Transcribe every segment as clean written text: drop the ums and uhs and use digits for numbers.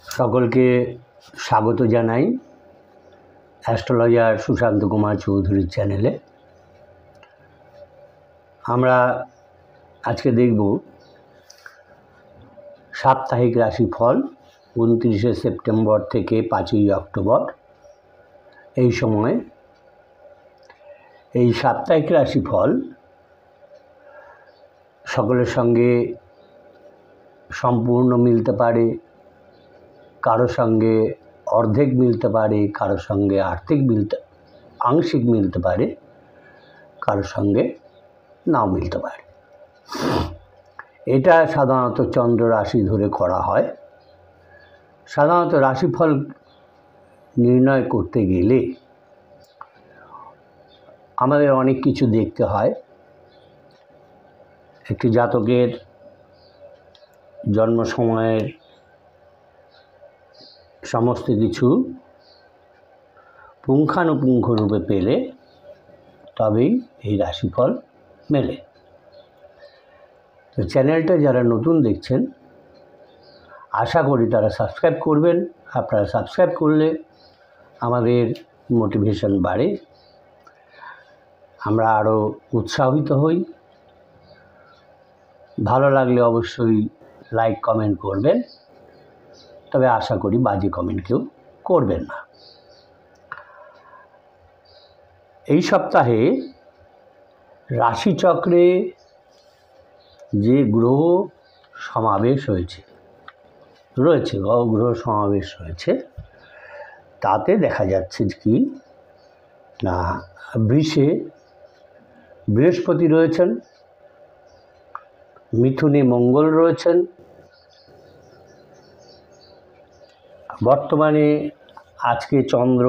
সকলকে স্বাগত জানাই অ্যাস্ট্রোলজার সুশান্ত কুমার চৌধুরীর চ্যানেলে। আমরা আজকে দেখব সাপ্তাহিক রাশিফল 29শে সেপ্টেম্বর থেকে 5ই অক্টোবর। এই সময় এই সাপ্তাহিক রাশিফল সকলের সঙ্গে সম্পূর্ণ মিলতে পারে, কারো সঙ্গে অর্ধেক মিলতে পারে, কারো সঙ্গে আংশিক মিলতে পারে, কারো সঙ্গে নাও মিলতে পারে। এটা সাধারণত চন্দ্র রাশি ধরে করা হয়। সাধারণত রাশিফল নির্ণয় করতে গেলে আমাদের অনেক কিছু দেখতে হয়। একটি জাতকের জন্ম সময়ের সমস্ত কিছু পুঙ্খানুপুঙ্খ রূপে পেলে তবেই এই রাশিফল মেলে। তো চ্যানেলটা যারা নতুন দেখছেন, আশা করি তারা সাবস্ক্রাইব করবেন। আপনারা সাবস্ক্রাইব করলে আমাদের মোটিভেশন বাড়ে, আমরা আরও উৎসাহিত হই। ভালো লাগলে অবশ্যই লাইক কমেন্ট করবেন, তবে আশা করি বাজে কমেন্ট কেউ করবেন না। এই সপ্তাহে রাশিচক্রে যে গ্রহ সমাবেশ রয়েছে গ্রহ সমাবেশ রয়েছে, তাতে দেখা যাচ্ছে কি না, বৃষে বৃহস্পতি রয়েছেন, মিথুনে মঙ্গল রয়েছেন, বর্তমানে আজকে চন্দ্র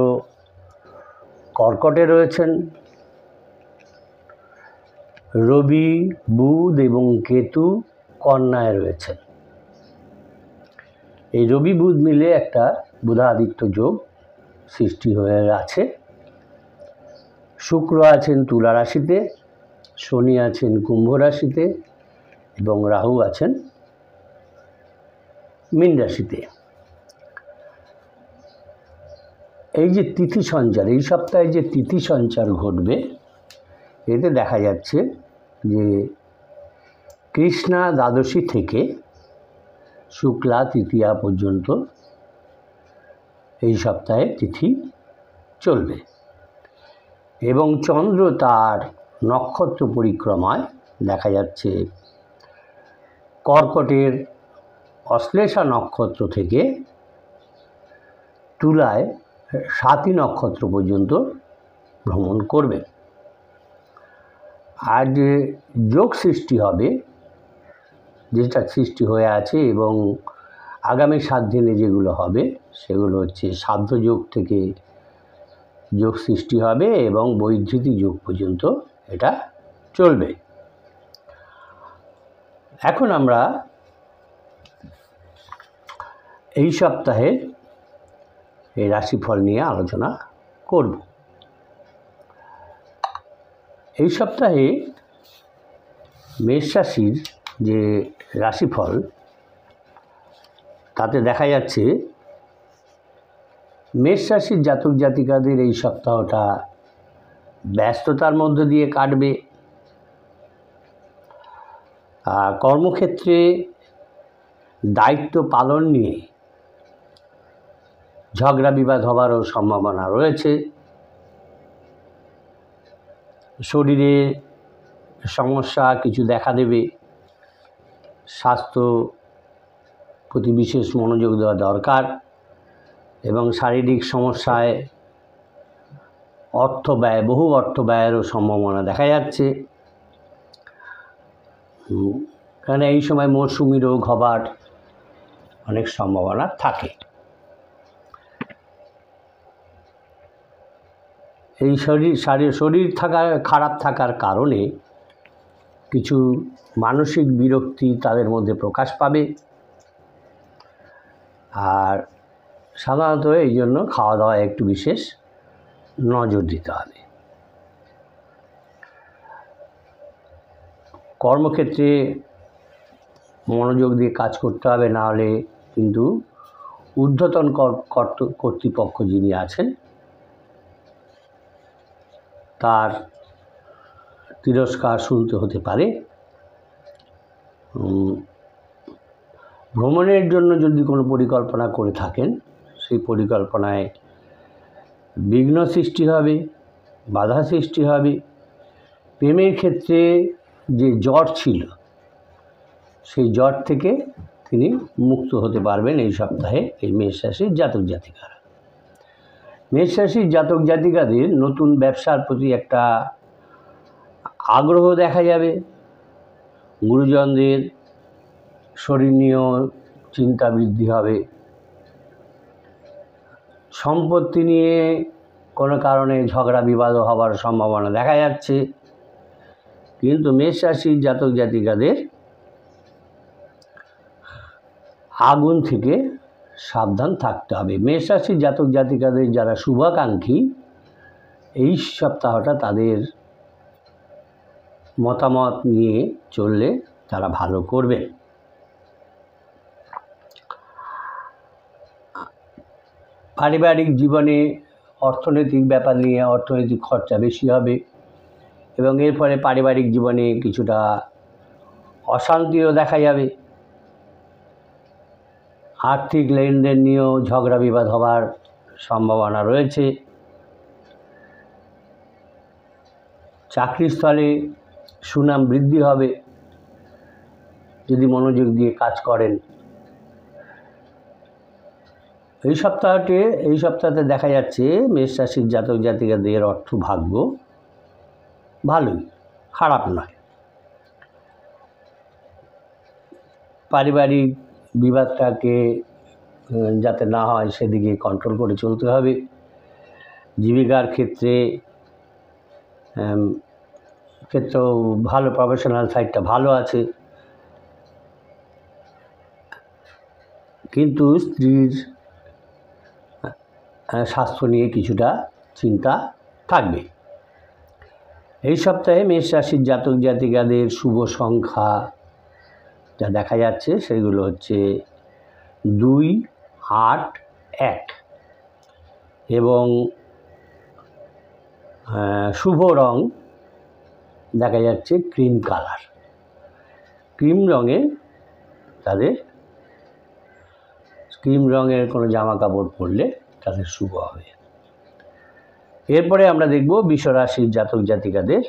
কর্কটে রয়েছেন, রবি, বুধ এবং কেতু কন্যায় রয়েছেন। এই রবি বুধ মিলে একটা বুধাদিত্য যোগ সৃষ্টি হয়ে আছে। শুক্র আছেন তুলা রাশিতে, শনি আছেন কুম্ভ রাশিতে এবং রাহু আছেন মীন রাশিতে। এই যে তিথি সঞ্চার, এই সপ্তাহে যে তিথি সঞ্চার ঘটবে, এতে দেখা যাচ্ছে যে কৃষ্ণা দ্বাদশী থেকে শুক্লা তৃতীয়া পর্যন্ত এই সপ্তাহে তিথি চলবে এবং চন্দ্র তার নক্ষত্র পরিক্রমায় দেখা যাচ্ছে কর্কটের অশ্লেষা নক্ষত্র থেকে তুলায় সাতী নক্ষত্র পর্যন্ত ভ্রমণ করবে। আর যে যোগ সৃষ্টি হবে, যেটা সৃষ্টি হয়ে আছে এবং আগামী 7 দিনে যেগুলো হবে, সেগুলো হচ্ছে সাধ্য যোগ থেকে যোগ সৃষ্টি হবে এবং বৈধৃতি যোগ পর্যন্ত এটা চলবে। এখন আমরা এই সপ্তাহে এই রাশিফল নিয়ে আলোচনা করব। এই সপ্তাহে মেষ রাশির যে রাশিফল, তাতে দেখা যাচ্ছে মেষ রাশির জাতক জাতিকাদের এই সপ্তাহটা ব্যস্ততার মধ্য দিয়ে কাটবে। কর্মক্ষেত্রে দায়িত্ব পালন নিয়ে ঝগড়া বিবাদ হবারও সম্ভাবনা রয়েছে। শরীরে সমস্যা কিছু দেখা দেবে, স্বাস্থ্য প্রতি বিশেষ মনোযোগ দেওয়া দরকার এবং শারীরিক সমস্যায় বহু অর্থ ব্যয়েরও সম্ভাবনা দেখা যাচ্ছে। কারণ এই সময় মৌসুমি রোগ হবার অনেক সম্ভাবনা থাকে। এই শরীর খারাপ থাকার কারণে কিছু মানসিক বিরক্তি তাদের মধ্যে প্রকাশ পাবে। আর সাধারণত এই জন্য খাওয়া দাওয়ায় একটু বিশেষ নজর দিতে হবে। কর্মক্ষেত্রে মনোযোগ দিয়ে কাজ করতে হবে, না হলে কিন্তু ঊর্ধ্বতন কর্তৃপক্ষ যিনি আছেন তার তিরস্কার শুনতে হতে পারে। ভ্রমণের জন্য যদি কোনো পরিকল্পনা করে থাকেন, সেই পরিকল্পনায় বিঘ্ন সৃষ্টি হবে, বাধা সৃষ্টি হবে। প্রেমের ক্ষেত্রে যে জট ছিল, সেই জট থেকে তিনি মুক্ত হতে পারবেন এই সপ্তাহে এই মেষ রাশির জাতক জাতিকারা। মেষ রাশির জাতক জাতিকাদের নতুন ব্যবসার প্রতি একটা আগ্রহ দেখা যাবে। গুরুজনদের শরীর নিয়েও চিন্তা বৃদ্ধি হবে। সম্পত্তি নিয়ে কোনো কারণে ঝগড়া বিবাদও হবার সম্ভাবনা দেখা যাচ্ছে। কিন্তু মেষ রাশির জাতক জাতিকাদের আগুন থেকে সাবধান থাকতে হবে। মেষ রাশির জাতক জাতিকাদের যারা শুভাকাঙ্ক্ষী, এই সপ্তাহটা তাদের মতামত নিয়ে চললে তারা ভালো করবে। পারিবারিক জীবনে অর্থনৈতিক ব্যাপার নিয়ে অর্থনৈতিক খরচা বেশি হবে এবং এর ফলে পারিবারিক জীবনে কিছুটা অশান্তিও দেখা যাবে। আর্থিক লেনদেন নিয়েও ঝগড়া বিবাদ হবার সম্ভাবনা রয়েছে। চাকরিস্থলে সুনাম বৃদ্ধি হবে যদি মনোযোগ দিয়ে কাজ করেন। এই সপ্তাহতে দেখা যাচ্ছে মেষ রাশির জাতক জাতিকাদের অর্থ ভাগ্য ভালোই, খারাপ নয়। পারিবারিক বিবাদটাকে যাতে না হয় সেদিকে কন্ট্রোল করে চলতে হবে। জীবিকার ক্ষেত্রেও ভালো, প্রফেশনাল সাইডটা ভালো আছে, কিন্তু স্ত্রীর স্বাস্থ্য নিয়ে কিছুটা চিন্তা থাকবে। এই সপ্তাহে মেষ রাশির জাতক জাতিকাদের শুভ সংখ্যা যা দেখা যাচ্ছে সেগুলো হচ্ছে 2, 8, 1 এবং শুভ রং দেখা যাচ্ছে ক্রিম কালার। ক্রিম রঙের কোনো জামা কাপড় পরলে তাদের শুভ হবে। এরপরে আমরা দেখব বৃষ রাশির জাতক জাতিকাদের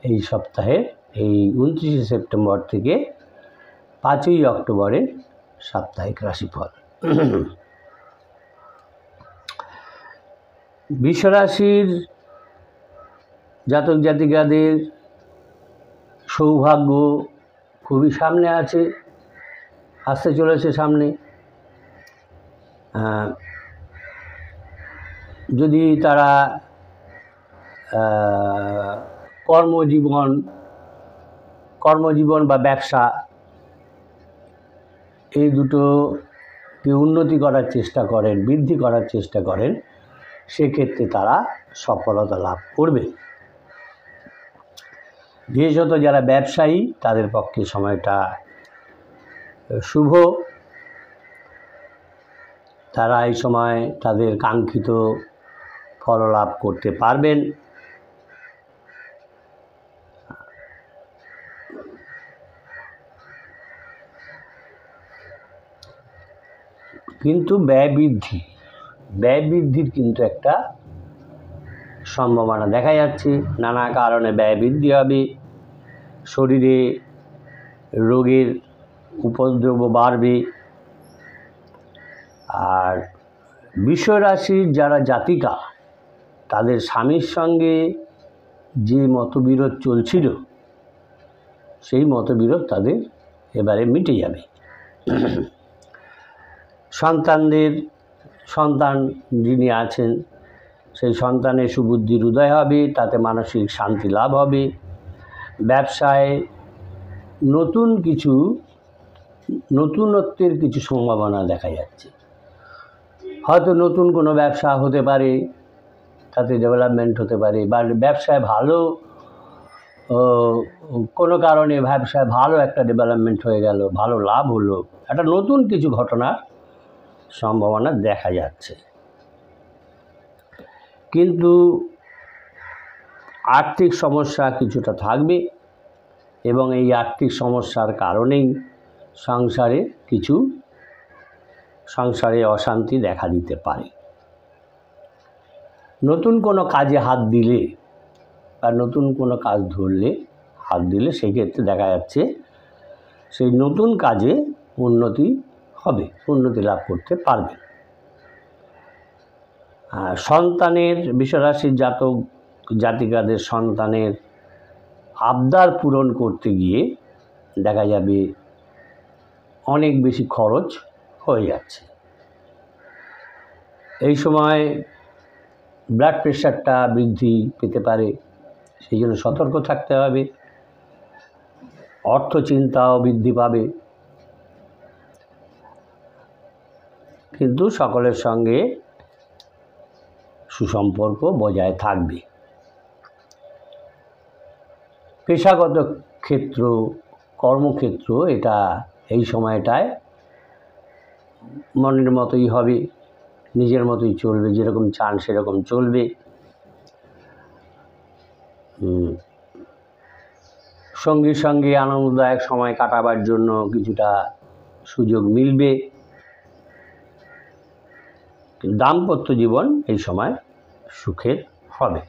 এই সপ্তাহে এই 29 সেপ্টেম্বর থেকে 5ই অক্টোবরের সাপ্তাহিক রাশিফল। বৃষ রাশির জাতক জাতিকাদের সৌভাগ্য খুবই সামনে আছে, আসতে চলেছে সামনে। যদি তারা কর্মজীবন বা ব্যবসা এই দুটোকে উন্নতি করার চেষ্টা করেন, বৃদ্ধি করার চেষ্টা করেন, সেক্ষেত্রে তারা সফলতা লাভ করবে। বিশেষত যারা ব্যবসায়ী তাদের পক্ষে সময়টা শুভ। তারা এই সময় তাদের কাঙ্ক্ষিত ফল লাভ করতে পারবেন। কিন্তু ব্যয় বৃদ্ধির কিন্তু একটা সম্ভাবনা দেখা যাচ্ছে। নানা কারণে ব্যয় বৃদ্ধি হবে, শরীরে রোগের উপদ্রব বাড়বে। আর বৃষ রাশির যারা জাতিকা, তাদের স্বামীর সঙ্গে যে মতবিরোধ চলছিল, সেই মতবিরোধ তাদের এবারে মিটে যাবে। সন্তান যিনি আছেন, সেই সন্তানের সুবুদ্ধির উদয় হবে, তাতে মানসিক শান্তি লাভ হবে। ব্যবসায় নতুনত্বের কিছু সম্ভাবনা দেখা যাচ্ছে। হয়তো নতুন কোনো ব্যবসা হতে পারে, তাতে ডেভেলপমেন্ট হতে পারে, বা ব্যবসায় ভালো কোনো কারণে ব্যবসায় ভালো একটা ডেভেলপমেন্ট হয়ে গেল, ভালো লাভ হলো, একটা নতুন কিছু ঘটনার সম্ভাবনা দেখা যাচ্ছে। কিন্তু আর্থিক সমস্যা কিছুটা থাকবে এবং এই আর্থিক সমস্যার কারণেই সংসারে অশান্তি দেখা দিতে পারে। নতুন কোনো কাজে হাত দিলে বা নতুন কোনো কাজ ধরলে হাত দিলে সেক্ষেত্রে দেখা যাচ্ছে সেই নতুন কাজে উন্নতি হবে, উন্নতি লাভ করতে পারবে। সন্তানের বিশ্বরাশির জাতক জাতিকাদের সন্তানের আবদার পূরণ করতে গিয়ে দেখা যাবে অনেক বেশি খরচ হয়ে যাচ্ছে। এই সময় ব্লাড প্রেশারটা বৃদ্ধি পেতে পারে, সেই জন্য সতর্ক থাকতে হবে। অর্থ চিন্তাও বৃদ্ধি পাবে, কিন্তু সকলের সঙ্গে সুসম্পর্ক বজায় থাকবে। পেশাগত ক্ষেত্র, কর্মক্ষেত্র এটা এই সময়টায় মনের মতোই হবে, নিজের মতোই চলবে, যেরকম চান সেরকম চলবে। সঙ্গীর সঙ্গে আনন্দদায়ক সময় কাটাবার জন্য কিছুটা সুযোগ মিলবে। দাম্পত্য জীবন এই সময় সুখের হবে।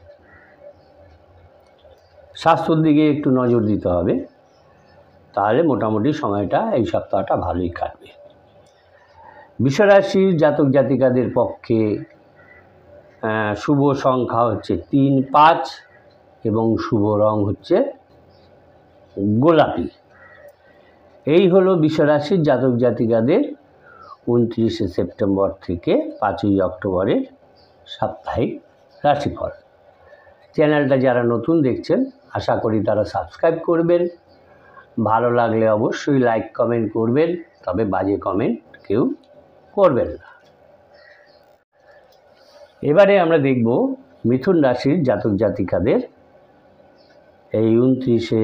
স্বাস্থ্যের দিকে একটু নজর দিতে হবে, তাহলে মোটামুটি সময়টা এই সপ্তাহটা ভালোই কাটবে। বিশ্বরাশির জাতক জাতিকাদের পক্ষে শুভ সংখ্যা হচ্ছে 3, 5 এবং শুভ রং হচ্ছে গোলাপি। এই হলো বিশ্বরাশির জাতক জাতিকাদের 29শে সেপ্টেম্বর থেকে 5ই অক্টোবরের সাপ্তাহিক রাশিফল। চ্যানেলটা যারা নতুন দেখছেন আশা করি তারা সাবস্ক্রাইব করবেন। ভালো লাগলে অবশ্যই লাইক কমেন্ট করবেন, তবে বাজে কমেন্ট কেউ করবেন না। এবারে আমরা দেখব মিথুন রাশির জাতক জাতিকাদের এই 29শে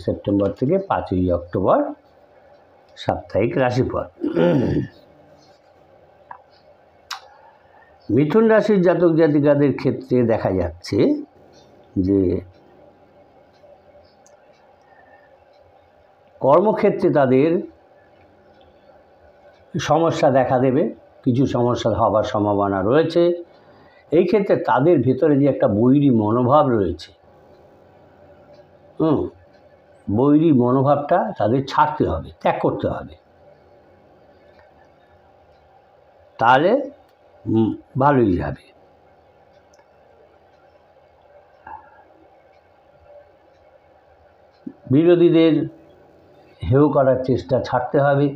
সেপ্টেম্বর থেকে 5ই অক্টোবর সাপ্তাহিক রাশিফল। মিথুন রাশির জাতক জাতিকাদের ক্ষেত্রে দেখা যাচ্ছে যে কর্মক্ষেত্রে তাদের সমস্যা দেখা দেবে, কিছু সমস্যা হবার সম্ভাবনা রয়েছে। এই ক্ষেত্রে তাদের ভেতরে যে একটা বৈরী মনোভাব রয়েছে, বৈরী মনোভাবটা তাদের ছাড়তে হবে, ত্যাগ করতে হবে, তাহলে ভালোই যাবে। বিরোধীদের হেয় করার চেষ্টা ছাড়তে হবে।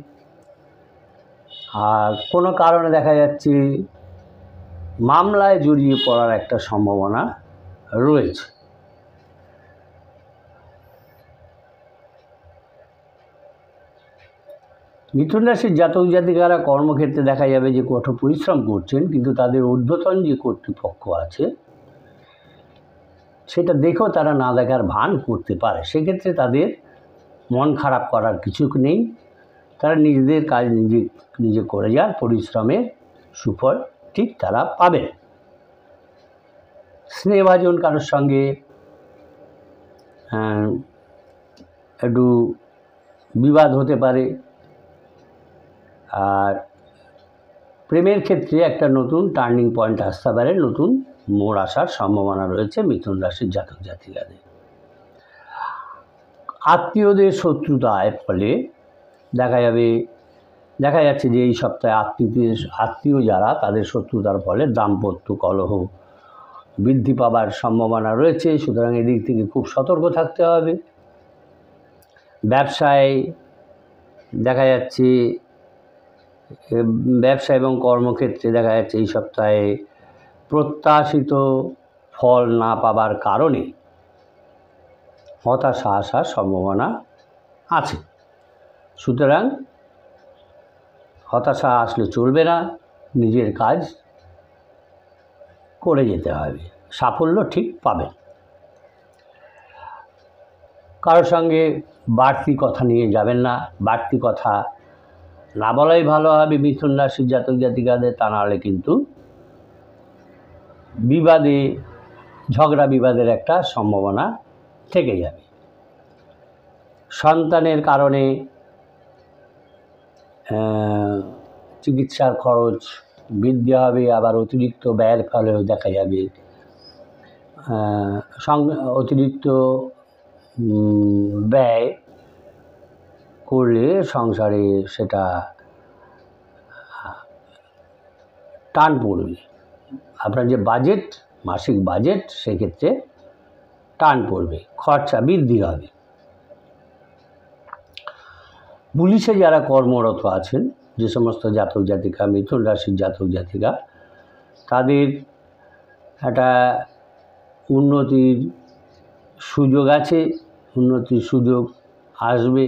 আর কোনো কারণে দেখা যাচ্ছে মামলায় জড়িয়ে পড়ার একটা সম্ভাবনা রয়েছে। মিথুন রাশির জাতক জাতিকারা কর্মক্ষেত্রে দেখা যাবে যে কঠোর পরিশ্রম করছেন, কিন্তু তাদের ঊর্ধ্বতন যে কর্তৃপক্ষ আছে সেটা দেখেও তারা না দেখার ভান করতে পারে। সেক্ষেত্রে তাদের মন খারাপ করার কিছু নেই, তারা নিজেদের কাজ নিজে করে যান, পরিশ্রমের সুফল ঠিক তারা পাবেন। স্নেহভাজন কারোর সঙ্গে একটু বিবাদ হতে পারে। আর প্রেমের ক্ষেত্রে একটা নতুন টার্নিং পয়েন্ট আসতে পারে, নতুন মোড় আসার সম্ভাবনা রয়েছে মিথুন রাশির জাতক জাতিকাদের। আত্মীয়দের শত্রুতার ফলে দেখা যাচ্ছে যে এই সপ্তাহে আত্মীয় যারা তাদের শত্রুতার ফলে দাম্পত্য কলহ বৃদ্ধি পাবার সম্ভাবনা রয়েছে। সুতরাং এদিক থেকে খুব সতর্ক থাকতে হবে। ব্যবসায় দেখা যাচ্ছে, ব্যবসা এবং কর্মক্ষেত্রে দেখা যাচ্ছে এই সপ্তাহে প্রত্যাশিত ফল না পাবার কারণে হতাশা আসার সম্ভাবনা আছে। সুতরাং হতাশা আসলে চলবে না, নিজের কাজ করে যেতে হবে, সাফল্য ঠিক পাবেন। কারোর সঙ্গে বাড়তি কথা নিয়ে যাবেন না, বাড়তি কথা না বলাই ভালো হবে মিথুন রাশির জাতক জাতিকাদের, তা নাহলে কিন্তু বিবাদে ঝগড়া বিবাদের একটা সম্ভাবনা থেকে যাবে। সন্তানের কারণে চিকিৎসার খরচ বৃদ্ধি হবে, আবার অতিরিক্ত ব্যয়ের ফলেও দেখা যাবে অতিরিক্ত ব্যয় করলে সংসারে সেটা টান পড়বে। আপনার যে বাজেট, মাসিক বাজেট, সেক্ষেত্রে টান পড়বে, খরচা বৃদ্ধি হবে। পুলিশে যারা কর্মরত আছেন, যে সমস্ত জাতক জাতিকা মিথুন রাশির জাতক জাতিকা, তাদের একটা উন্নতির সুযোগ আছে, উন্নতির সুযোগ আসবে।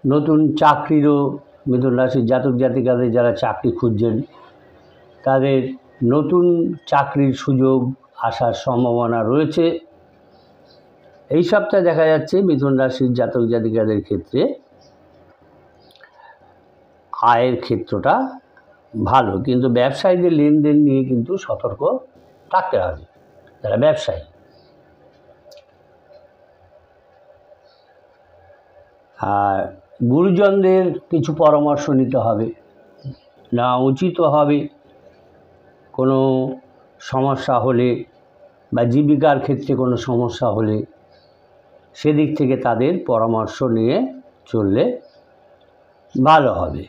নতুন চাকরিরও মিথুন রাশির জাতক জাতিকাদের যারা চাকরি খুঁজছেন, তাদের নতুন চাকরির সুযোগ আসার সম্ভাবনা রয়েছে। এই সপ্তাহে দেখা যাচ্ছে মিথুন রাশির জাতক জাতিকাদের ক্ষেত্রে আয়ের ক্ষেত্রটা ভালো, কিন্তু ব্যবসায়ীদের লেনদেন নিয়ে কিন্তু সতর্ক থাকতে হবে যারা ব্যবসায়ী। আর গুরুজনদের কিছু পরামর্শ নিতে হবে, না উচিত হবে। কোনো সমস্যা হলে বা জীবিকার ক্ষেত্রে কোনো সমস্যা হলে সেদিক থেকে তাদের পরামর্শ নিয়ে চললে ভালো হবে।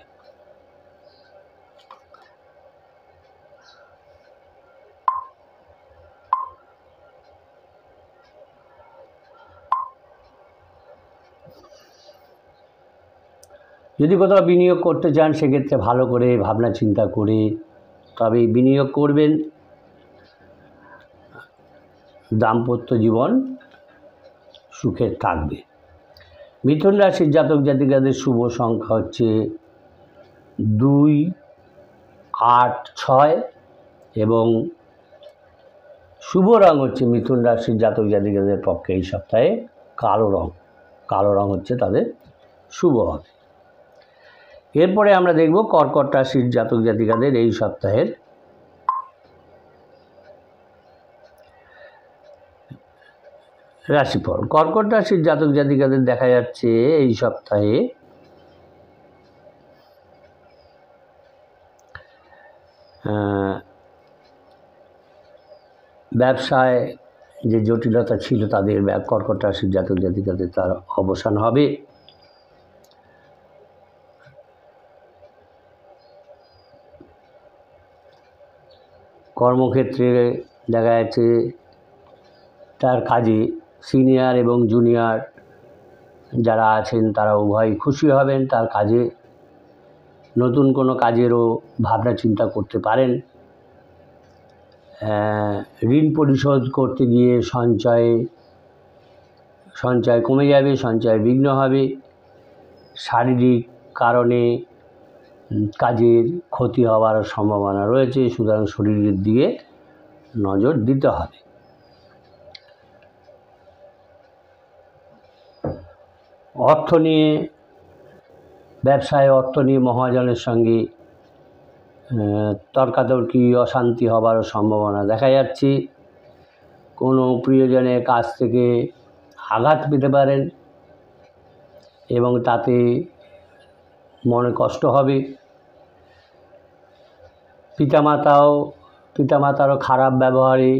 যদি কোথাও বিনিয়োগ করতে চান, সেক্ষেত্রে ভালো করে ভাবনা চিন্তা করে তবে বিনিয়োগ করবেন। দাম্পত্য জীবন সুখের থাকবে। মিথুন রাশির জাতক জাতিকাদের শুভ সংখ্যা হচ্ছে 2, 8, 6 এবং শুভ রং হচ্ছে মিথুন রাশির জাতক জাতিকাদের পক্ষে এই সপ্তাহে কালো রং। কালো রং হচ্ছে তাদের শুভ হবে। এরপরে আমরা দেখব কর্কট রাশির জাতক জাতিকাদের এই সপ্তাহের রাশিফল। কর্কট রাশির জাতক জাতিকাদের দেখা যাচ্ছে এই সপ্তাহে ব্যবসায় যে জটিলতা ছিল তাদের কর্কট রাশির জাতক জাতিকাদের তার অবসান হবে। কর্মক্ষেত্রে দেখা যাচ্ছে তার কাজে সিনিয়র এবং জুনিয়র যারা আছেন তারা উভয় খুশি হবেন তার কাজে। নতুন কোনো কাজেরও ভাবনা চিন্তা করতে পারেন। ঋণ পরিশোধ করতে গিয়ে সঞ্চয় কমে যাবে, সঞ্চয় বিঘ্ন হবে। শারীরিক কারণে কাজের ক্ষতি হওয়ার সম্ভাবনা রয়েছে, সুতরাং শরীরের দিকে নজর দিতে হবে। অর্থ নিয়ে, ব্যবসায় অর্থ নিয়ে মহাজনের সঙ্গে তর্কাতর্কি, অশান্তি হবার সম্ভাবনা দেখা যাচ্ছে। কোনো প্রিয়জনের কাছ থেকে আঘাত পেতে পারেন এবং তাতে মনে কষ্ট হবে। পিতামাতারও খারাপ ব্যবহারে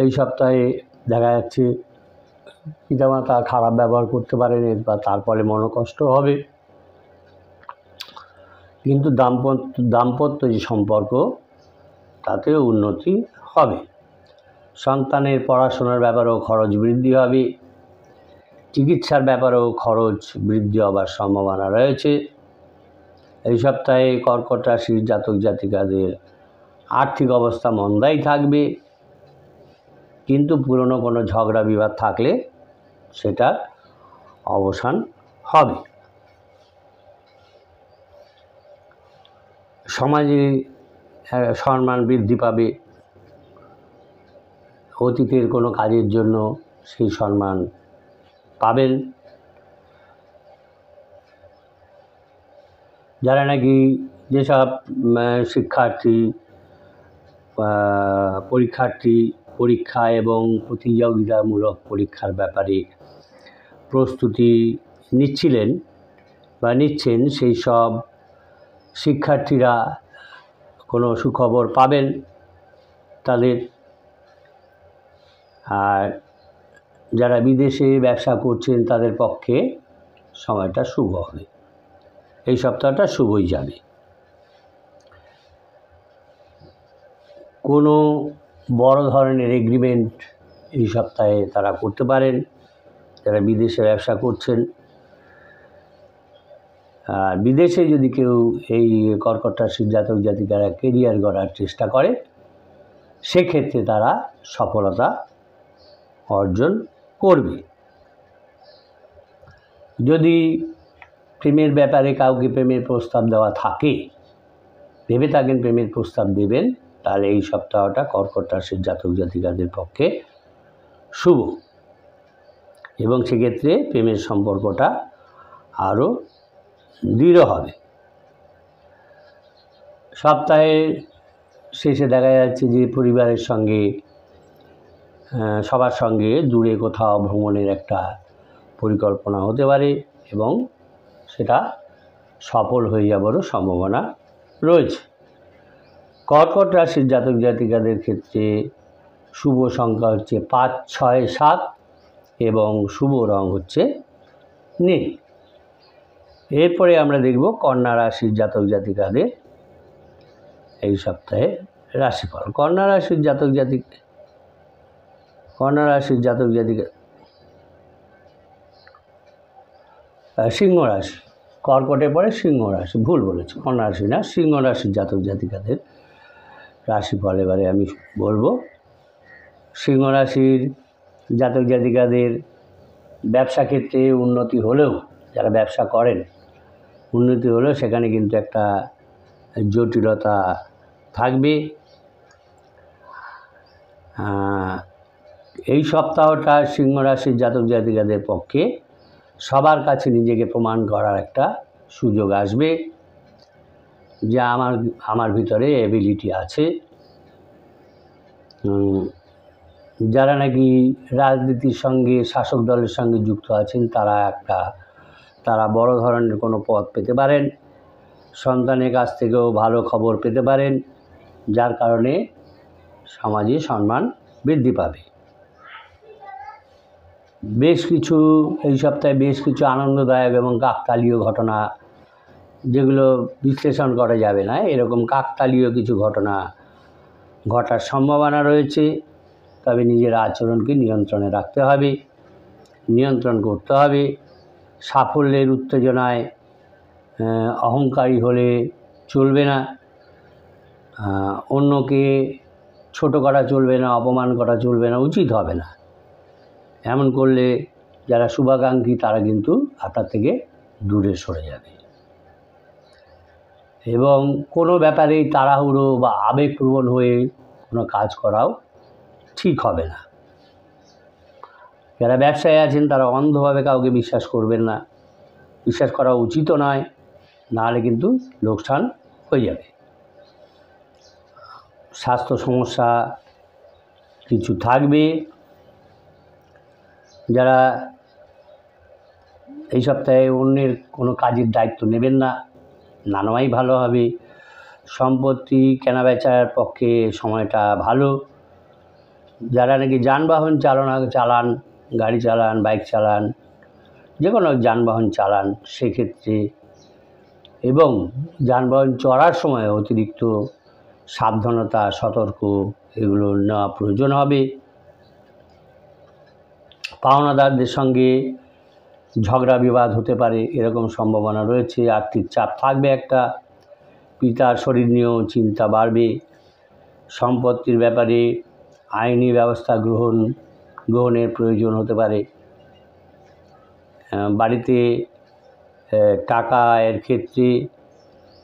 এই সপ্তাহে দেখা যাচ্ছে পিতামাতা খারাপ ব্যবহার করতে পারেন, বা তার ফলে মনোকষ্ট হবে। কিন্তু দাম্পত্য যে সম্পর্ক তাতেও উন্নতি হবে। সন্তানের পড়াশোনার ব্যাপারেও খরচ বৃদ্ধি হবে। চিকিৎসার ব্যাপারেও খরচ বৃদ্ধি হবার সম্ভাবনা রয়েছে। এই সপ্তাহে কর্কট রাশির জাতক জাতিকাদের আর্থিক অবস্থা মন্দাই থাকবে, কিন্তু পুরনো কোনো ঝগড়া বিবাদ থাকলে সেটার অবসান হবে। সমাজে সম্মান বৃদ্ধি পাবে। অতীতের কোনো কাজের জন্য সেই সম্মান পাবেন। যারা নাকি যেসব শিক্ষার্থী পরীক্ষা এবং প্রতিযোগিতামূলক পরীক্ষার ব্যাপারে প্রস্তুতি নিচ্ছিলেন বা নিচ্ছেন, সেই সব শিক্ষার্থীরা কোনো সুখবর পাবেন তাদের। আর যারা বিদেশে ব্যবসা করছেন তাদের পক্ষে সময়টা শুভ হবে, এই সপ্তাহটা শুভই যাবে। কোনো বড় ধরনের এগ্রিমেন্ট এই সপ্তাহে তারা করতে পারেন যারা বিদেশে ব্যবসা করছেন। আর বিদেশে যদি কেউ এই কর্কট রাশির জাতক জাতিকারা কেরিয়ার গড়ার চেষ্টা করে, সেক্ষেত্রে তারা সফলতা অর্জন করবে। যদি প্রেমের ব্যাপারে কাউকে প্রেমের প্রস্তাব দেওয়া থাকে, ভেবে থাকেন প্রেমের প্রস্তাব দেবেন, তাহলে এই সপ্তাহটা কর্কট রাশির জাতক জাতিকাদের পক্ষে শুভ, এবং সেক্ষেত্রে প্রেমের সম্পর্কটা আরও দৃঢ় হবে। সপ্তাহের শেষে দেখা যাচ্ছে যে পরিবারের সঙ্গে সবার সঙ্গে দূরে কোথাও ভ্রমণের একটা পরিকল্পনা হতে পারে এবং সেটা সফল হয়ে যাবারও সম্ভাবনা রয়েছে। কর্কট রাশির জাতক জাতিকাদের ক্ষেত্রে শুভ সংখ্যা হচ্ছে 5, 6, 7 এবং শুভ রং হচ্ছে নীল। এরপরে আমরা দেখব কন্যা রাশির জাতক জাতিকাদের এই সপ্তাহে রাশিফল। কন্যা রাশির জাতক জাতিকা সিংহ রাশি, কর্কটের পরে সিংহ রাশি, ভুল বলেছি, কন্যা রাশি না, সিংহ রাশির জাতক জাতিকাদের রাশিফল এবারে আমি বলবো। সিংহ রাশির জাতক জাতিকাদের ব্যবসা ক্ষেত্রে উন্নতি হলেও, যারা ব্যবসা করেন উন্নতি হলেও সেখানে কিন্তু একটা জটিলতা থাকবে। এই সপ্তাহটা সিংহ রাশির জাতক জাতিকাদের পক্ষে সবার কাছে নিজেকে প্রমাণ করার একটা সুযোগ আসবে যে আমার ভিতরে এবিলিটি আছে। যারা নাকি রাজনীতির সঙ্গে, শাসক দলের সঙ্গে যুক্ত আছেন, তারা বড় ধরনের কোনো পদ পেতে পারেন, সন্তানের কাছ থেকেও ভালো খবর পেতে পারেন, যার কারণে সমাজে সম্মান বৃদ্ধি পাবে। এই সপ্তাহে বেশ কিছু আনন্দদায়ক এবং কাকতালীয় ঘটনা, যেগুলো বিশ্লেষণ করা যাবে না, এরকম কাকতালীয় কিছু ঘটনা ঘটার সম্ভাবনা রয়েছে। তবে নিজের আচরণকে নিয়ন্ত্রণে রাখতে হবে, নিয়ন্ত্রণ করতে হবে। সাফল্যের উত্তেজনায় অহংকারী হলে চলবে না, অন্যকে ছোট করা চলবে না, অপমান করা চলবে না, উচিত হবে না। এমন করলে যারা শুভাকাঙ্ক্ষী তারা কিন্তু আপনার থেকে দূরে সরে যাবে, এবং কোনো ব্যাপারেই তাড়াহুড়ো বা আবেগপ্রবণ হয়ে কোনো কাজ করাও ঠিক হবে না। যারা ব্যবসায় আছেন তারা অন্ধভাবে কাউকে বিশ্বাস করবেন না, বিশ্বাস করা উচিতও নয়, নাহলে কিন্তু লোকসান হয়ে যাবে। স্বাস্থ্য সমস্যা কিছু থাকবে। যারা এই সপ্তাহে অন্যের কোনো কাজের দায়িত্ব নেবেন না, না নেওয়াই ভালো হবে। সম্পত্তি কেনাবেচার পক্ষে সময়টা ভালো। যারা নাকি যানবাহন চালান, গাড়ি চালান, বাইক চালান, যে কোনো যানবাহন চালান, সেক্ষেত্রে এবং যানবাহন চড়ার সময় অতিরিক্ত সাবধানতা, সতর্ক এগুলো নেওয়া প্রয়োজন হবে। পাওনাদারদের সঙ্গে ঝগড়া বিবাদ হতে পারে, এরকম সম্ভাবনা রয়েছে। আর্থিক চাপ থাকবে একটা, পিতার শরীর নিয়েও চিন্তা বাড়বে। সম্পত্তির ব্যাপারে আইনি ব্যবস্থা গ্রহণের প্রয়োজন হতে পারে। বাড়িতে টাকা আয়ের ক্ষেত্রে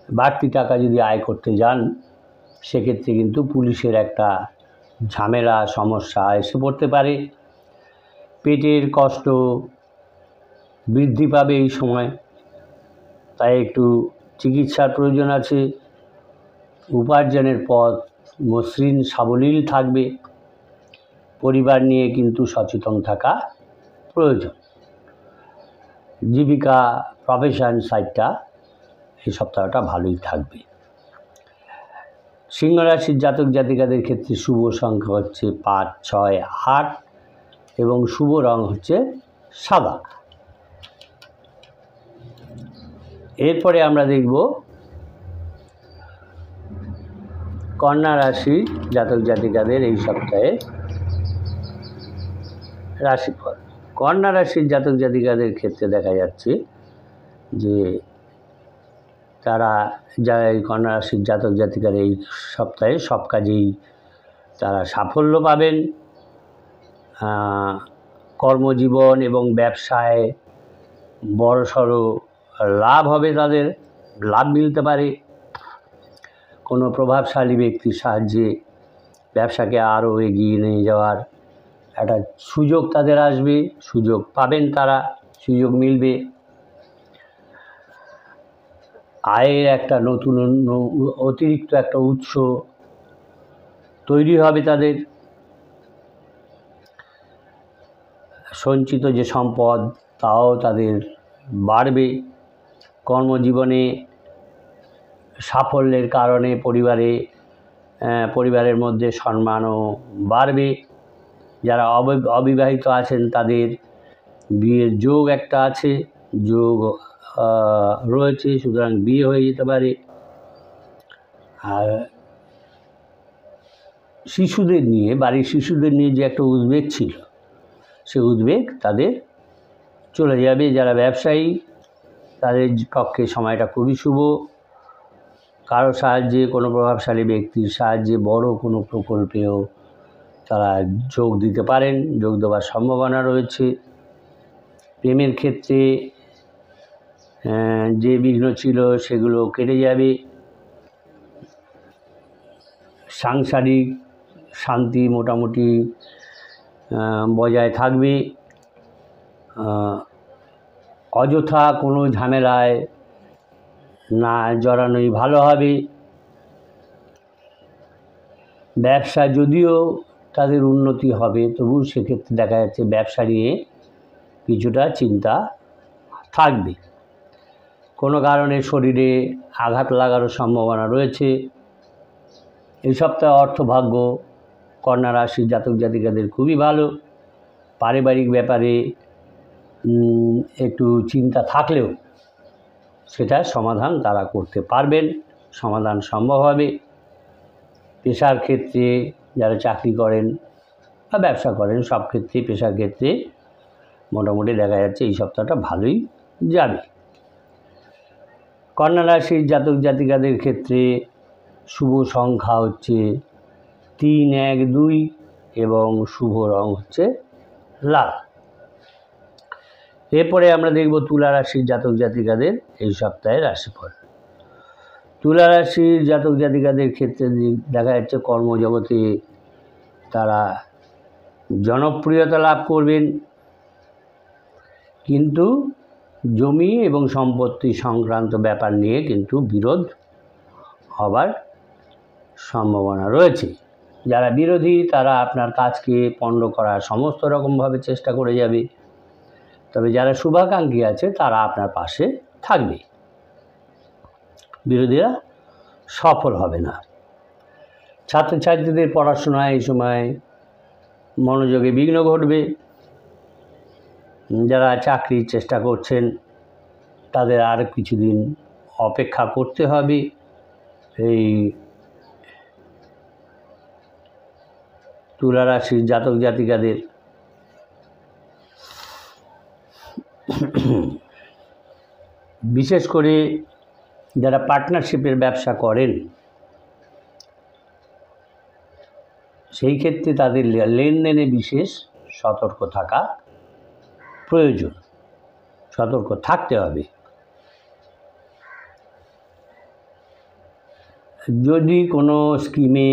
বাড়তি টাকা যদি আয় করতে যান, সেক্ষেত্রে কিন্তু পুলিশের একটা ঝামেলা, সমস্যা এসে পড়তে পারে। পেটের কষ্ট বৃদ্ধি পাবে এই সময়, তাই একটু চিকিৎসার প্রয়োজন আছে, উপার্জনের পথ মসৃণ সাবলীল থাকবে। পরিবার নিয়ে কিন্তু সচেতন থাকা প্রয়োজন। জীবিকা প্রফেশন সাইডটা এই সপ্তাহটা ভালোই থাকবে। সিংহ রাশির জাতক জাতিকাদের ক্ষেত্রে শুভ সংখ্যা হচ্ছে 5, 6, 8 এবং শুভ রং হচ্ছে সাদা। এরপরে আমরা দেখব কন্যা রাশির জাতক জাতিকাদের এই সপ্তাহে রাশিফল। কন্যা রাশির জাতক জাতিকাদের ক্ষেত্রে দেখা যাচ্ছে যে যারা এই কন্যা রাশির জাতক জাতিকার এই সপ্তাহে সব কাজেই তারা সাফল্য পাবেন। কর্মজীবন এবং ব্যবসায় বড়সড় লাভ হবে, তাদের লাভ মিলতে পারে। কোনো প্রভাবশালী ব্যক্তির সাহায্যে ব্যবসাকে আরও এগিয়ে নিয়ে যাওয়ার একটা সুযোগ তাদের আসবে, সুযোগ পাবেন তারা, সুযোগ মিলবে। আয়ের একটা নতুন অতিরিক্ত একটা উৎস তৈরি হবে তাদের। সঞ্চিত যে সম্পদ তাও তাদের বাড়বে। কর্মজীবনে সাফল্যের কারণে পরিবারের মধ্যে সম্মানও বাড়বে। যারা অবিবাহিত আছেন তাদের বিয়ের যোগ একটা আছে, যোগ রয়েছে, সুতরাং বিয়ে হয়ে যেতে পারে। আর বাড়ির শিশুদের নিয়ে যে একটা উদ্বেগ ছিল, সে উদ্বেগ তাদের চলে যাবে। যারা ব্যবসায়ী তাদের পক্ষে সময়টা খুবই শুভ। কারো সাহায্যে, কোনো প্রভাবশালী ব্যক্তির সাহায্যে বড় কোনো প্রকল্পেও তারা যোগ দিতে পারেন, যোগ দেওয়ার সম্ভাবনা রয়েছে। প্রেমের ক্ষেত্রে যে বিঘ্ন ছিল সেগুলো কেটে যাবে। সাংসারিক শান্তি মোটামুটি বজায় থাকবে। অযথা কোনো ঝামেলায় না জড়ানোই ভালো হবে। ব্যবসা যদিও তাদের উন্নতি হবে, তবু সেক্ষেত্রে দেখা যাচ্ছে ব্যবসা নিয়ে কিছুটা চিন্তা থাকবে। কোনো কারণে শরীরে আঘাত লাগারও সম্ভাবনা রয়েছে। এই সপ্তাহে অর্থভাগ্য কন্যা রাশির জাতক জাতিকাদের খুবই ভালো। পারিবারিক ব্যাপারে একটু চিন্তা থাকলেও সেটা সমাধান তারা করতে পারবেন, সমাধান সম্ভব হবে। পেশার ক্ষেত্রে যারা চাকরি করেন বা ব্যবসা করেন, সব ক্ষেত্রে পেশার ক্ষেত্রে মোটামুটি দেখা যাচ্ছে এই সপ্তাহটা ভালোই যাবে। কন্যা রাশির জাতক জাতিকাদের ক্ষেত্রে শুভ সংখ্যা হচ্ছে 3, 1, 2 এবং শুভ রং হচ্ছে লাল। এরপরে আমরা দেখব তুলা রাশির জাতক জাতিকাদের এই সপ্তাহের রাশিফল। তুলা রাশির জাতক জাতিকাদের ক্ষেত্রে দেখা যাচ্ছে কর্মজগতে তারা জনপ্রিয়তা লাভ করবেন, কিন্তু জমি এবং সম্পত্তি সংক্রান্ত ব্যাপার নিয়ে কিন্তু বিরোধ হবার সম্ভাবনা রয়েছে। যারা বিরোধী তারা আপনার কাজকে পণ্ড করার সমস্ত রকমভাবে চেষ্টা করে যাবে, তবে যারা শুভাকাঙ্ক্ষী আছে তারা আপনার পাশে থাকবে। বিরোধীরা সফল হবে না। ছাত্রছাত্রীদের পড়াশোনায় এই সময় মনোযোগে বিঘ্ন ঘটবে। যারা চাকরির চেষ্টা করছেন তাদের আর কিছুদিন অপেক্ষা করতে হবে। এই তুলা রাশির জাতক জাতিকাদের বিশেষ করে যারা পার্টনারশিপের ব্যবসা করেন সেই ক্ষেত্রে তাদের লেনদেনে বিশেষ সতর্ক থাকা প্রয়োজন, সতর্ক থাকতে হবে। যদি কোনো স্কিমে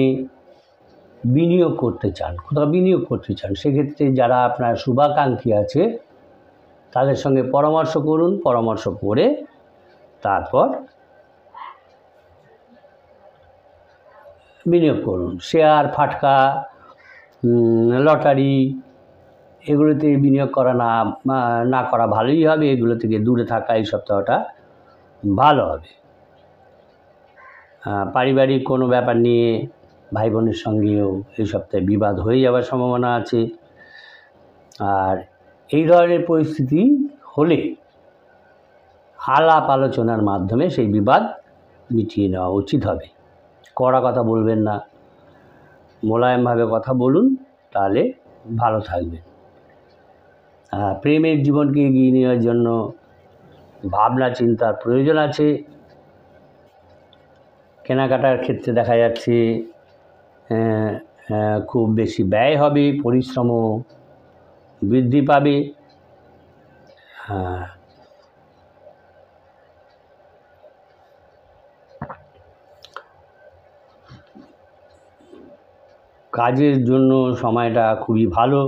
বিনিয়োগ করতে চান, কোথাও বিনিয়োগ করতে চান, সেক্ষেত্রে যারা আপনার শুভাকাঙ্ক্ষী আছে তাদের সঙ্গে পরামর্শ করুন। পরামর্শ করে তারপর বিনিয়োগ করুন। শেয়ার, ফাটকা, লটারি এগুলোতে বিনিয়োগ করা না করা ভালোই হবে। এগুলো থেকে দূরে থাকা এই সপ্তাহটা ভালো হবে। পারিবারিক কোনো ব্যাপার নিয়ে ভাই বোনের সঙ্গেও এই সপ্তাহে বিবাদ হয়ে যাওয়ার সম্ভাবনা আছে। আর এই ধরনের পরিস্থিতি হলে আলাপ আলোচনার মাধ্যমে সেই বিবাদ মিটিয়ে নেওয়া উচিত হবে। কড়া কথা বলবেন না, মোলায়েমভাবে কথা বলুন, তাহলে ভালো থাকবেন। প্রেমের জীবনকে এগিয়ে নেওয়ার জন্য ভাবনা চিন্তার প্রয়োজন আছে। কেনাকাটার ক্ষেত্রে দেখা যাচ্ছে খুব বেশি ব্যয় হবে, পরিশ্রমও বৃদ্ধি পাবে। কাজের জন্য সময়টা খুবই ভালো।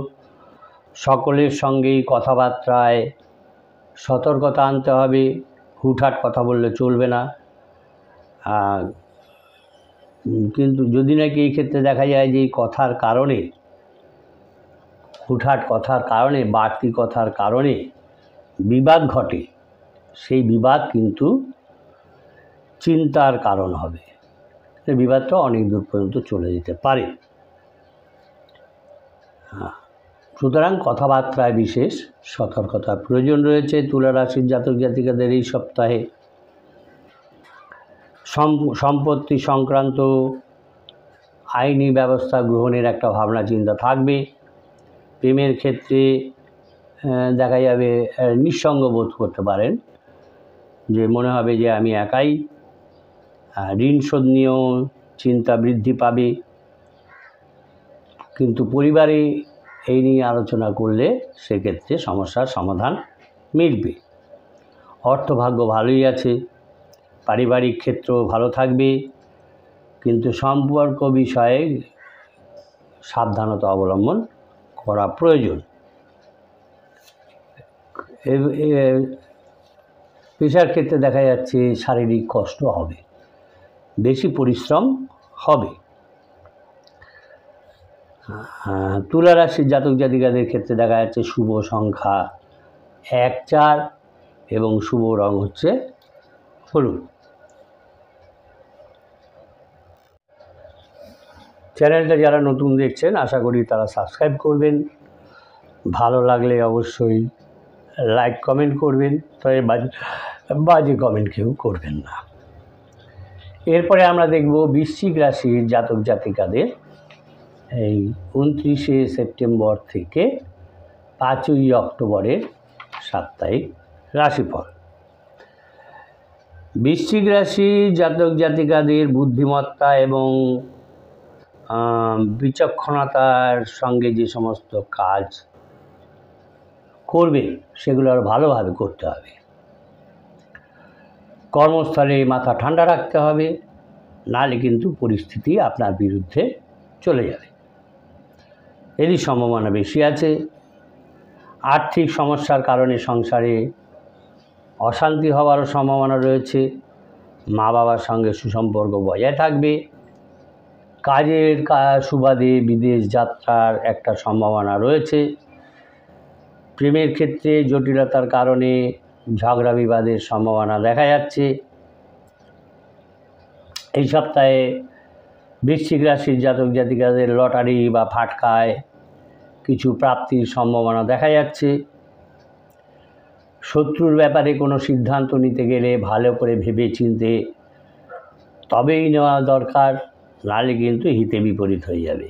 সকলের সঙ্গেই কথাবার্তায় সতর্কতা আনতে হবে, হুটহাট কথা বললে চলবে না। কিন্তু যদি নাকি এই ক্ষেত্রে দেখা যায় যে এই কথার কারণে, হুটহাট কথার কারণে, বাড়তি কথার কারণে বিবাদ ঘটে, সেই বিবাদ কিন্তু চিন্তার কারণ হবে। বিবাদটা অনেক দূর পর্যন্ত চলে যেতে পারে। সুতরাং কথাবার্তায় বিশেষ সতর্কতার প্রয়োজন রয়েছে তুলা রাশির জাতক জাতিকাদের এই সপ্তাহে। সম্পত্তি সংক্রান্ত আইনি ব্যবস্থা গ্রহণের একটা ভাবনা চিন্তা থাকবে। প্রেমের ক্ষেত্রে দেখা যাবে নিঃসঙ্গ বোধ করতে পারেন, যে মনে হবে যে আমি একাই। ঋণ শোধ নিয়েও চিন্তা বৃদ্ধি পাবে। কিন্তু পরিবারে এই নিয়ে আলোচনা করলে সেক্ষেত্রে সমস্যার সমাধান মিলবে। অর্থভাগ্য ভালোই আছে, পারিবারিক ক্ষেত্র ভালো থাকবে, কিন্তু সম্পর্ক বিষয়ে সাবধানতা অবলম্বন করা প্রয়োজন। পেশার ক্ষেত্রে দেখা যাচ্ছে শারীরিক কষ্ট হবে, বেশি পরিশ্রম হবে। তুলা রাশির জাতক জাতিকাদের ক্ষেত্রে দেখা যাচ্ছে শুভ সংখ্যা 1, 4 এবং শুভ রং হচ্ছে হলুদ। চ্যানেলটা যারা নতুন দেখছেন আশা করি তারা সাবস্ক্রাইব করবেন। ভালো লাগলে অবশ্যই লাইক কমেন্ট করবেন, তবে বাজে কমেন্ট কেউ করবেন না। এরপরে আমরা দেখব বৃশ্চিক রাশির জাতক জাতিকাদের এই 29শে সেপ্টেম্বর থেকে 5ই অক্টোবরের সাপ্তাহিক রাশিফল। বৃশ্চিক রাশি জাতক জাতিকাদের বুদ্ধিমত্তা এবং বিচক্ষণতার সঙ্গে যে সমস্ত কাজ করবে সেগুলো আরও ভালোভাবে করতে হবে। কর্মস্থলে মাথা ঠান্ডা রাখতে হবে, নাহলে কিন্তু পরিস্থিতি আপনার বিরুদ্ধে চলে যাবে, এরই সম্ভাবনা বেশি আছে। আর্থিক সমস্যার কারণে সংসারে অশান্তি হওয়ারও সম্ভাবনা রয়েছে। মা বাবার সঙ্গে সুসম্পর্ক বজায় থাকবে। কাজের সুবাদে বিদেশ যাত্রার একটা সম্ভাবনা রয়েছে। প্রেমের ক্ষেত্রে জটিলতার কারণে ঝগড়া বিবাদের সম্ভাবনা দেখা যাচ্ছে। এই সপ্তাহে বৃশ্চিক রাশির জাতক জাতিকাদের লটারি বা ফাটকায় কিছু প্রাপ্তির সম্ভাবনা দেখা যাচ্ছে। শত্রুর ব্যাপারে কোনো সিদ্ধান্ত নিতে গেলে ভালো করে ভেবে চিনতে তবেই নেওয়া দরকার, নাহলে কিন্তু হিতে বিপরীত হয়ে যাবে।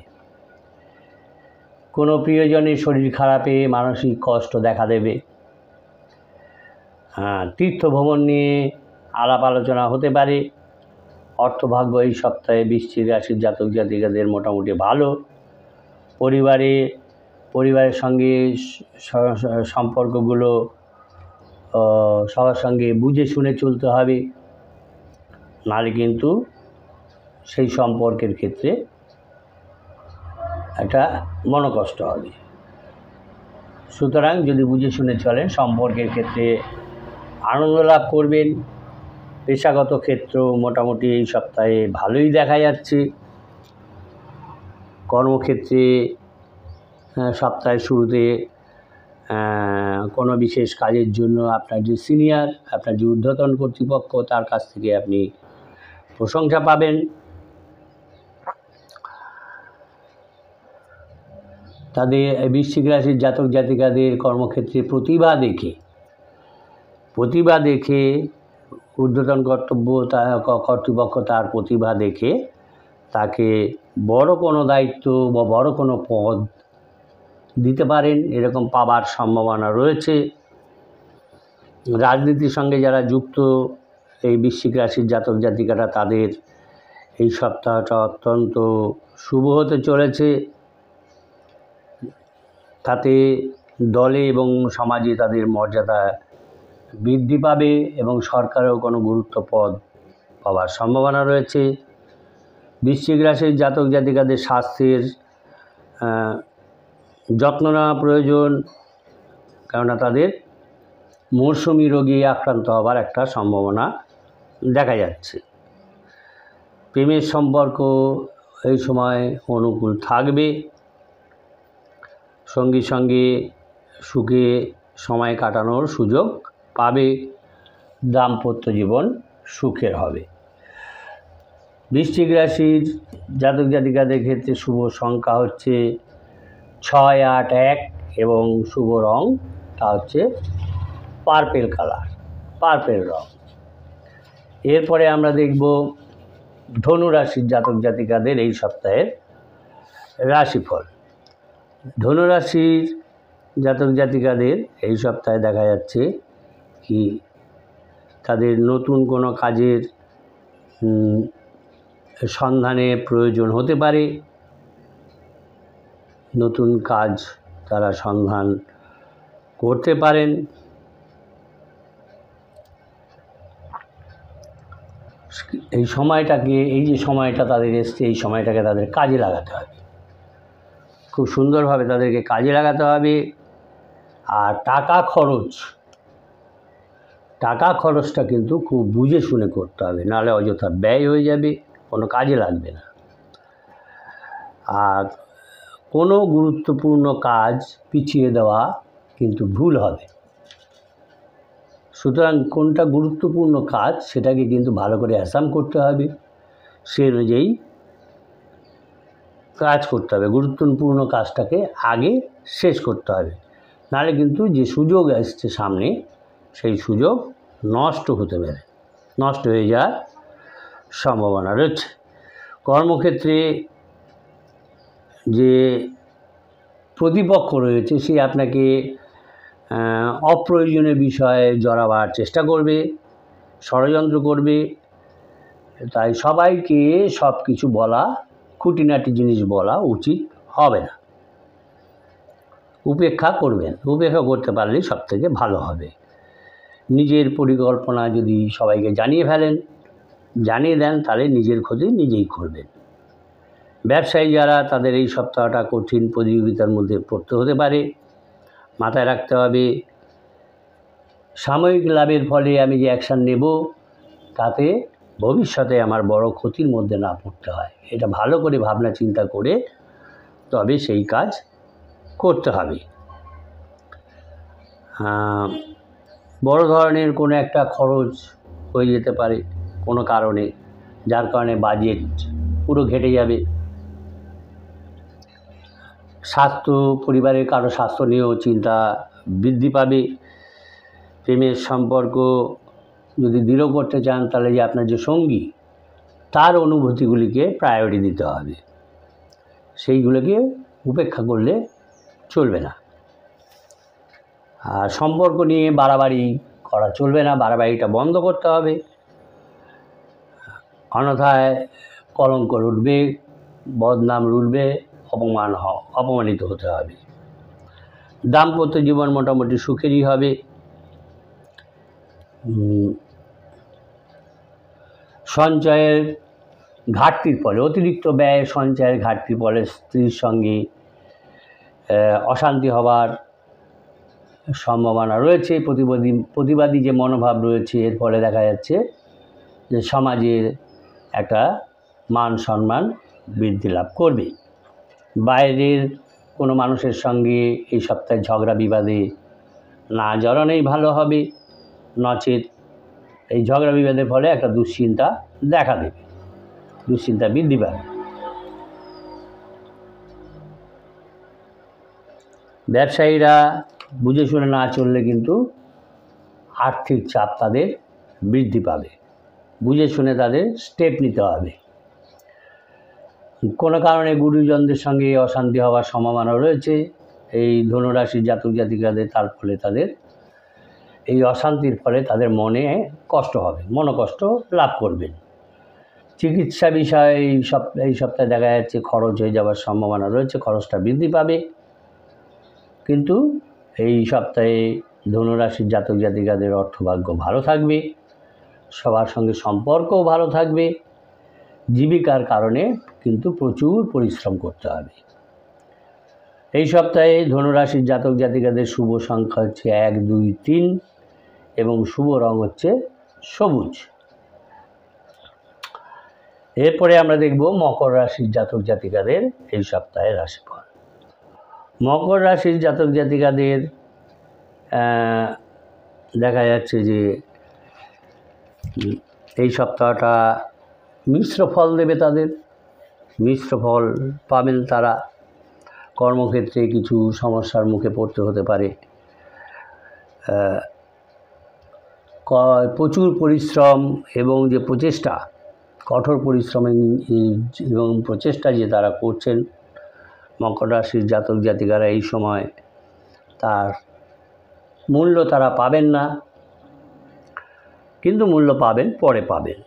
কোনো প্রিয়জনের শরীর খারাপে মানসিক কষ্ট দেখা দেবে। তীর্থ ভ্রমণ নিয়ে আলাপ আলোচনা হতে পারে। অর্থভাগ্য এই সপ্তাহে বৃশ্চিক রাশির জাতক জাতিকাদের মোটামুটি ভালো। পরিবারের সঙ্গে সম্পর্কগুলো সবার সঙ্গে বুঝে শুনে চলতে হবে, নাহলে কিন্তু সেই সম্পর্কের ক্ষেত্রে একটা মনোকষ্ট হবে। সুতরাং যদি বুঝে শুনে চলেন সম্পর্কের ক্ষেত্রে আনন্দ লাভ করবেন। পেশাগত ক্ষেত্র মোটামুটি এই সপ্তাহে ভালোই দেখা যাচ্ছে। কর্মক্ষেত্রে সপ্তাহের শুরুতে কোনো বিশেষ কাজের জন্য আপনার যে সিনিয়র, আপনার যে ঊর্ধ্বতন কর্তৃপক্ষ, তার কাছ থেকে আপনি প্রশংসা পাবেন। তাদের বৃশ্চিক রাশির জাতক জাতিকাদের কর্মক্ষেত্রে প্রতিভা দেখে ঊর্ধ্বতন কর্তৃপক্ষ তার প্রতিভা দেখে তাকে বড় কোনো দায়িত্ব বা বড় কোনো পদ দিতে পারেন, এরকম পাবার সম্ভাবনা রয়েছে। রাজনীতির সঙ্গে যারা যুক্ত এই বৃশ্চিক রাশির জাতক জাতিকারা, তাদের এই সপ্তাহটা অত্যন্ত শুভ হতে চলেছে। তাতে দলে এবং সমাজে তাদের মর্যাদা বৃদ্ধি পাবে এবং সরকারেও কোনো গুরুত্ব পদ পাওয়ার সম্ভাবনা রয়েছে। বৃশ্চিক রাশির জাতক জাতিকাদের স্বাস্থ্যের যত্ন নেওয়া প্রয়োজন, কেননা তাদের মৌসুমি রোগে আক্রান্ত হবার একটা সম্ভাবনা দেখা যাচ্ছে। প্রেমের সম্পর্ক এই সময় অনুকূল থাকবে, সঙ্গী সঙ্গে সুখে সময় কাটানোর সুযোগ পাবে, দাম্পত্য জীবন সুখের হবে। বৃশ্চিক রাশির জাতক জাতিকাদের ক্ষেত্রে শুভ সংখ্যা হচ্ছে 6, 8, 1 এবং শুভ রং তা হচ্ছে পার্পেল কালার, পার্পেল রং। এরপরে আমরা দেখব ধনু রাশির জাতক জাতিকাদের এই সপ্তাহের রাশিফল। ধনু রাশির জাতক জাতিকাদের এই সপ্তাহে দেখা যাচ্ছে কি তাদের নতুন কোনো কাজের সন্ধানে প্রয়োজন হতে পারে, নতুন কাজ তারা সন্ধান করতে পারেন। এই সময়টাকে, এই যে সময়টা তাদের এসছে, এই সময়টাকে তাদের কাজে লাগাতে হবে, খুব সুন্দরভাবে তাদেরকে কাজে লাগাতে হবে। আর টাকা খরচটা কিন্তু খুব বুঝে শুনে করতে হবে, নাহলে অযথা ব্যয় হয়ে যাবে, কোনো কাজে লাগবে না। আর কোনো গুরুত্বপূর্ণ কাজ পিছিয়ে দেওয়া কিন্তু ভুল হবে। সুতরাং কোনটা গুরুত্বপূর্ণ কাজ সেটাকে কিন্তু ভালো করে অ্যাসাম করতে হবে, সে অনুযায়ী কাজ করতে হবে। গুরুত্বপূর্ণ কাজটাকে আগে শেষ করতে হবে, নাহলে কিন্তু যে সুযোগ আসছে সামনে, সেই সুযোগ নষ্ট হয়ে যাওয়ার সম্ভাবনা রয়েছে। কর্মক্ষেত্রে যে প্রতিপক্ষ রয়েছে সে আপনাকে অপ্রয়োজনীয় বিষয়ে জড়াবার চেষ্টা করবে, ষড়যন্ত্র করবে। তাই সবাইকে সব কিছু বলা, খুঁটিনাটি জিনিস বলা উচিত হবে না। উপেক্ষা করতে পারলেই সবথেকে ভালো হবে। নিজের পরিকল্পনা যদি সবাইকে জানিয়ে দেন, তাহলে নিজের ক্ষতি নিজেই করবেন। ব্যবসায়ী যারা, তাদের এই সপ্তাহটা কঠিন প্রতিযোগিতার মধ্যে পড়তে হতে পারে, মাথায় রাখতে হবে সাময়িক লাভের ফলে আমি যে অ্যাকশান নেব তাতে ভবিষ্যতে আমার বড় ক্ষতির মধ্যে না পড়তে হয়, এটা ভালো করে ভাবনা চিন্তা করে তবে সেই কাজ করতে হবে। বড় ধরনের কোনো একটা খরচ হয়ে যেতে পারে কোনো কারণে, যার কারণে বাজেট পুরো ঘেটে যাবে। পরিবারের কারো স্বাস্থ্য নিয়েও চিন্তা বৃদ্ধি পাবে। প্রেমের সম্পর্ক যদি দৃঢ় করতে চান, তাহলে যে আপনার যে সঙ্গী, তার অনুভূতিগুলিকে প্রায়োরিটি দিতে হবে, সেইগুলোকে উপেক্ষা করলে চলবে না। আর সম্পর্ক নিয়ে বাড়াবাড়ি করা চলবে না, বাড়াবাড়িটা বন্ধ করতে হবে, অন্যথায় কলঙ্ক রুটবে, বদনাম রুটবে, অপমানিত হতে হবে। দাম্পত্য জীবন মোটামুটি সুখেরই হবে। সঞ্চয়ের ঘাটতির ফলে, অতিরিক্ত ব্যয় সঞ্চয়ের ঘাটতির ফলে স্ত্রীর সঙ্গে অশান্তি হবার সম্ভাবনা রয়েছে। প্রতিবাদী যে মনোভাব রয়েছে, এর ফলে দেখা যাচ্ছে যে সমাজের একটা মান সম্মান বৃদ্ধি লাভ করবে। বাইরের কোনো মানুষের সঙ্গে এই সপ্তাহে ঝগড়া বিবাদে না জড়ানোই ভালো হবে, নচেত এই ঝগড়া বিবাদের ফলে একটা দুশ্চিন্তা দেখা দেবে, দুশ্চিন্তা বৃদ্ধি পাবে। ব্যবসায়ীরা বুঝে শুনে না চললে কিন্তু আর্থিক চাপ তাদের বৃদ্ধি পাবে, বুঝে শুনে তাদের স্টেপ নিতে হবে। কোনো কারণে গুরুজনদের সঙ্গে অশান্তি হওয়ার সম্ভাবনা রয়েছে এই ধনুরাশির জাতক জাতিকাদের। তার ফলে তাদের এই অশান্তির ফলে তাদের মনে কষ্ট হবে, মনোকষ্ট লাভ করবেন। চিকিৎসা বিষয়ে এই সপ্তাহে দেখা যাচ্ছে খরচ হয়ে যাওয়ার সম্ভাবনা রয়েছে, খরচটা বৃদ্ধি পাবে। কিন্তু এই সপ্তাহে ধনুরাশির জাতক জাতিকাদের অর্থভাগ্য ভালো থাকবে, সবার সঙ্গে সম্পর্কও ভালো থাকবে। জীবিকার কারণে কিন্তু প্রচুর পরিশ্রম করতে হবে। এই সপ্তাহে ধনুরাশির জাতক জাতিকাদের শুভ সংখ্যা হচ্ছে 1, 2, 3 এবং শুভ রং হচ্ছে সবুজ। এরপরে আমরা দেখব মকর রাশির জাতক জাতিকাদের এই সপ্তাহের রাশিফল। মকর রাশির জাতক জাতিকাদের দেখা যাচ্ছে যে এই সপ্তাহটা মিশ্র ফল দেবে, তাদের মিশ্র ফল পাবেন তারা। কর্মক্ষেত্রে কিছু সমস্যার মুখে পড়তে হতে পারে। প্রচুর পরিশ্রম এবং যে প্রচেষ্টা, কঠোর পরিশ্রম এবং প্রচেষ্টা যে তারা করছেন মকর রাশির জাতক জাতিকারা, এই সময় তার মূল্য তারা পাবেন না, কিন্তু মূল্য পাবেন, পরে পাবেন।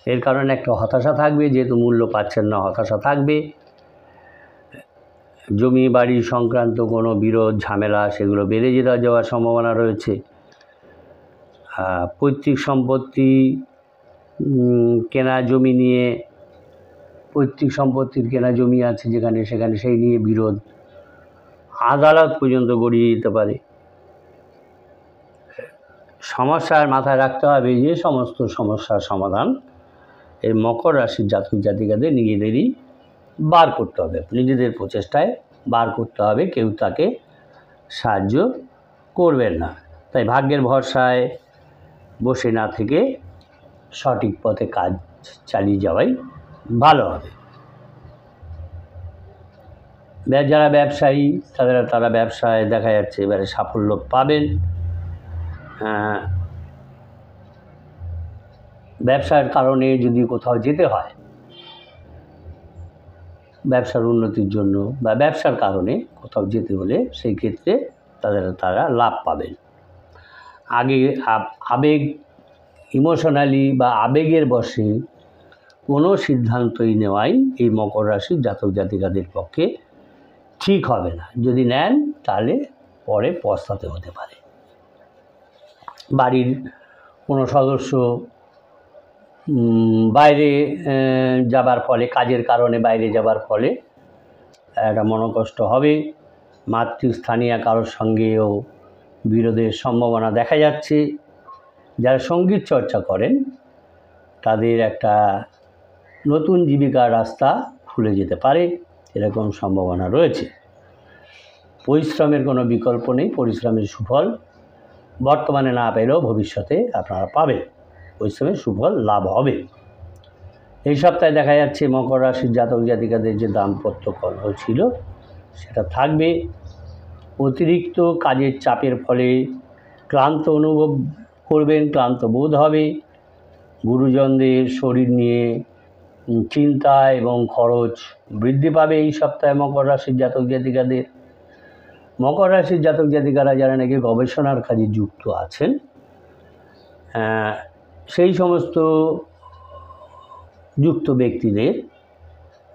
এর কারণে একটা হতাশা থাকবে, যেহেতু মূল্য পাচ্ছেন না হতাশা থাকবে। জমি বাড়ি সংক্রান্ত কোনো বিরোধ ঝামেলা সেগুলো বেড়ে যাওয়ার সম্ভাবনা রয়েছে। পৈতৃক সম্পত্তি কেনা জমি নিয়ে, পৈতৃক সম্পত্তির কেনা জমি আছে সেখানে সেই নিয়ে বিরোধ আদালত পর্যন্ত গড়িয়ে যেতে পারে। সমস্যার মাথায় রাখতে হবে যে সমস্ত সমস্যার সমাধান এই মকর রাশির জাতক জাতিকাদের নিজেদেরই বার করতে হবে, নিজেদের প্রচেষ্টায় বার করতে হবে, কেউ তাকে সাহায্য করবেন না। তাই ভাগ্যের ভরসায় বসে না থেকে সঠিক পথে কাজ চালিয়ে যাওয়াই ভালো হবে। যারা ব্যবসায়ী তারা ব্যবসায় দেখা যাচ্ছে এবারে সাফল্য পাবেন। ব্যবসার কারণে যদি কোথাও যেতে হয়, ব্যবসার উন্নতির জন্য বা ব্যবসার কারণে কোথাও যেতে হলে সেই ক্ষেত্রে তারা লাভ পাবেন। আগে ইমোশনালি বা আবেগের বশে কোনো সিদ্ধান্তই নেওয়াই এই মকর রাশির জাতক জাতিকাদের পক্ষে ঠিক হবে না। যদি নেন তাহলে পরে পস্তাতে হতে পারে। বাড়ির কোনো সদস্য বাইরে যাবার ফলে, কাজের কারণে বাইরে যাবার ফলে একটা মনোকষ্ট হবে। মাতৃস্থানীয় কারোর সঙ্গেও বিরোধের সম্ভাবনা দেখা যাচ্ছে। যারা সঙ্গীত চর্চা করেন তাদের একটা নতুন জীবিকার রাস্তা খুলে যেতে পারে, এরকম সম্ভাবনা রয়েছে। পরিশ্রমের কোনো বিকল্প নেই, পরিশ্রমের সুফল বর্তমানে না পেলেও ভবিষ্যতে আপনারা পাবেন, পরিশ্রমের সুফল লাভ হবে। এই সপ্তাহে দেখা যাচ্ছে মকর রাশির জাতক জাতিকাদের যে দাম্পত্য কলহ ছিল সেটা থাকবে। অতিরিক্ত কাজের চাপের ফলে ক্লান্ত অনুভব করবেন, ক্লান্ত বোধ হবে। গুরুজনদের শরীর নিয়ে চিন্তা এবং খরচ বৃদ্ধি পাবে এই সপ্তাহে মকর রাশির জাতক জাতিকাদের। মকর রাশির জাতক জাতিকারা যারা নাকি গবেষণার কাজে যুক্ত আছেন, সেই সমস্ত যুক্ত ব্যক্তিদের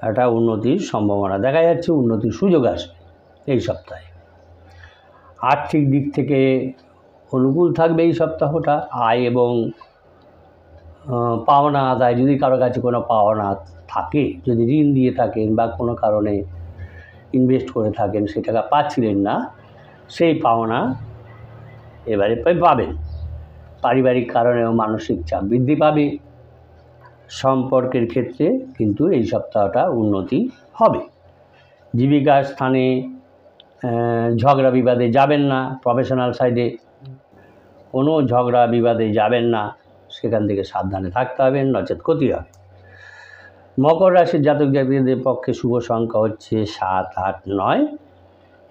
একটা উন্নতির সম্ভাবনা দেখা যাচ্ছে, উন্নতির সুযোগ আসবে এই সপ্তাহে। আর্থিক দিক থেকে অনুকূল থাকবে এই সপ্তাহটা। আয় এবং পাওনা আদায়, যদি কারো কাছে কোনো পাওনা থাকে, যদি ঋণ দিয়ে থাকেন বা কোনো কারণে ইনভেস্ট করে থাকেন সেই টাকা পাচ্ছিলেন না, সেই পাওনা এবারে পাবেন। পারিবারিক কারণেও মানসিক চাপ বৃদ্ধি পাবে। সম্পর্কের ক্ষেত্রে কিন্তু এই সপ্তাহটা উন্নতি হবে। জীবিকার স্থানে ঝগড়া বিবাদে যাবেন না, প্রফেশনাল সাইডে কোনো ঝগড়া বিবাদে যাবেন না, সেখান থেকে সাবধানে থাকতে হবে, নচেত ক্ষতি হবে। মকর রাশির জাতক জাতিকাদের পক্ষে শুভ সংখ্যা হচ্ছে 7, 8, 9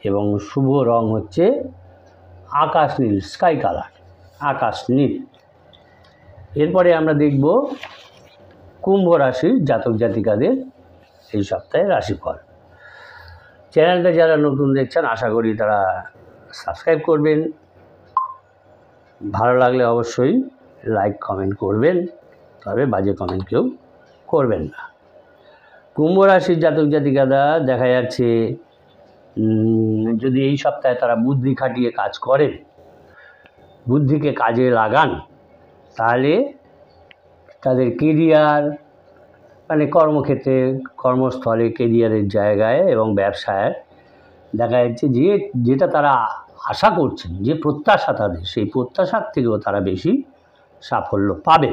এবং শুভ রং হচ্ছে আকাশ নীল, স্কাই কালার, আকাশ নীল। এরপরে আমরা দেখব কুম্ভ রাশির জাতক জাতিকাদের এই সপ্তাহে রাশিফল। চ্যানেলটা যারা নতুন দেখছেন আশা করি তারা সাবস্ক্রাইব করবেন, ভালো লাগলে অবশ্যই লাইক কমেন্ট করবেন, তবে বাজে কমেন্ট কেউ করবেন না। কুম্ভ রাশির জাতক জাতিকারা দেখা যাচ্ছে যদি এই সপ্তাহে তারা বুদ্ধি খাটিয়ে কাজ করেন, বুদ্ধিকে কাজে লাগান, তাহলে তাদের কেরিয়ার মানে কর্মক্ষেত্রে, কর্মস্থলে, কেরিয়ারের জায়গায় এবং ব্যবসায় দেখা যাচ্ছে যেটা তারা আশা করছেন, যে প্রত্যাশা তাদের, সেই প্রত্যাশার থেকেও তারা বেশি সাফল্য পাবে।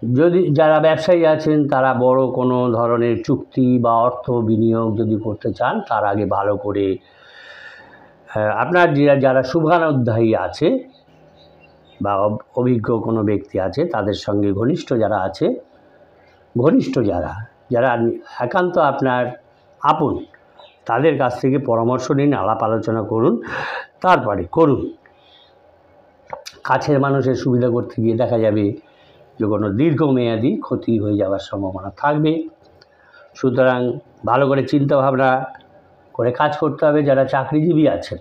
যদি যারা ব্যবসায়ী আছেন তারা বড় কোনো ধরনের চুক্তি বা অর্থ বিনিয়োগ যদি করতে চান, তার আগে ভালো করে আপনার যারা শুভানুধ্যায়ী আছে বা অভিজ্ঞ কোনো ব্যক্তি আছে তাদের সঙ্গে ঘনিষ্ঠ যারা আছে, যারা একান্ত আপনার আপন, তাদের কাছ থেকে পরামর্শ নিন, আলাপ আলোচনা করুন, তারপরে করুন। কাছের মানুষের সুবিধা করতে গিয়ে দেখা যাবে যে কোনো দীর্ঘমেয়াদী ক্ষতি হয়ে যাওয়ার সম্ভাবনা থাকবে। সুতরাং ভালো করে চিন্তাভাবনা করে কাজ করতে হবে। যারা চাকরিজীবী আছেন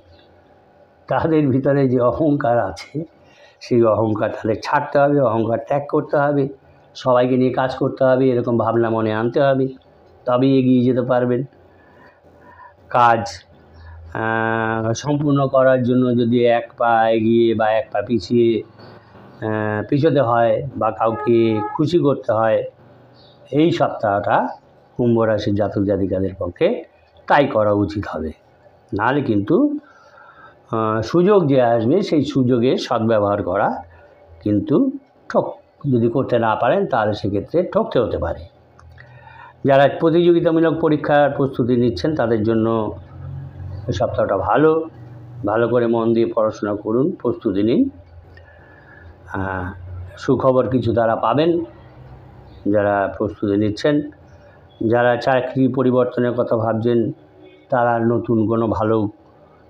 তাদের ভিতরে যে অহংকার আছে, সেই অহংকার তাদের ছাড়তে হবে, অহংকার ত্যাগ করতে হবে, সবাইকে নিয়ে কাজ করতে হবে, এরকম ভাবনা মনে আনতে হবে, তবেই এগিয়ে যেতে পারবেন। কাজ সম্পূর্ণ করার জন্য যদি এক পা এগিয়ে বা এক পা পিছোতে হয় বা কাউকে খুশি করতে হয়, এই সপ্তাহটা কুম্ভ রাশির জাতক জাতিকাদের পক্ষে তাই করা উচিত হবে। নাহলে কিন্তু সুযোগ যে আসবে সেই সুযোগের সদ্ব্যবহার করা কিন্তু যদি করতে না পারেন তাহলে সেক্ষেত্রে ঠকতে হতে পারে। যারা প্রতিযোগিতামূলক পরীক্ষার প্রস্তুতি নিচ্ছেন তাদের জন্য এই সপ্তাহটা ভালো করে মন দিয়ে পড়াশোনা করুন, প্রস্তুতি নিন, সুখবর কিছু তারা পাবেন যারা প্রস্তুতি নিচ্ছেন। যারা চাকরি পরিবর্তনের কথা ভাবছেন তারা নতুন কোনো ভালো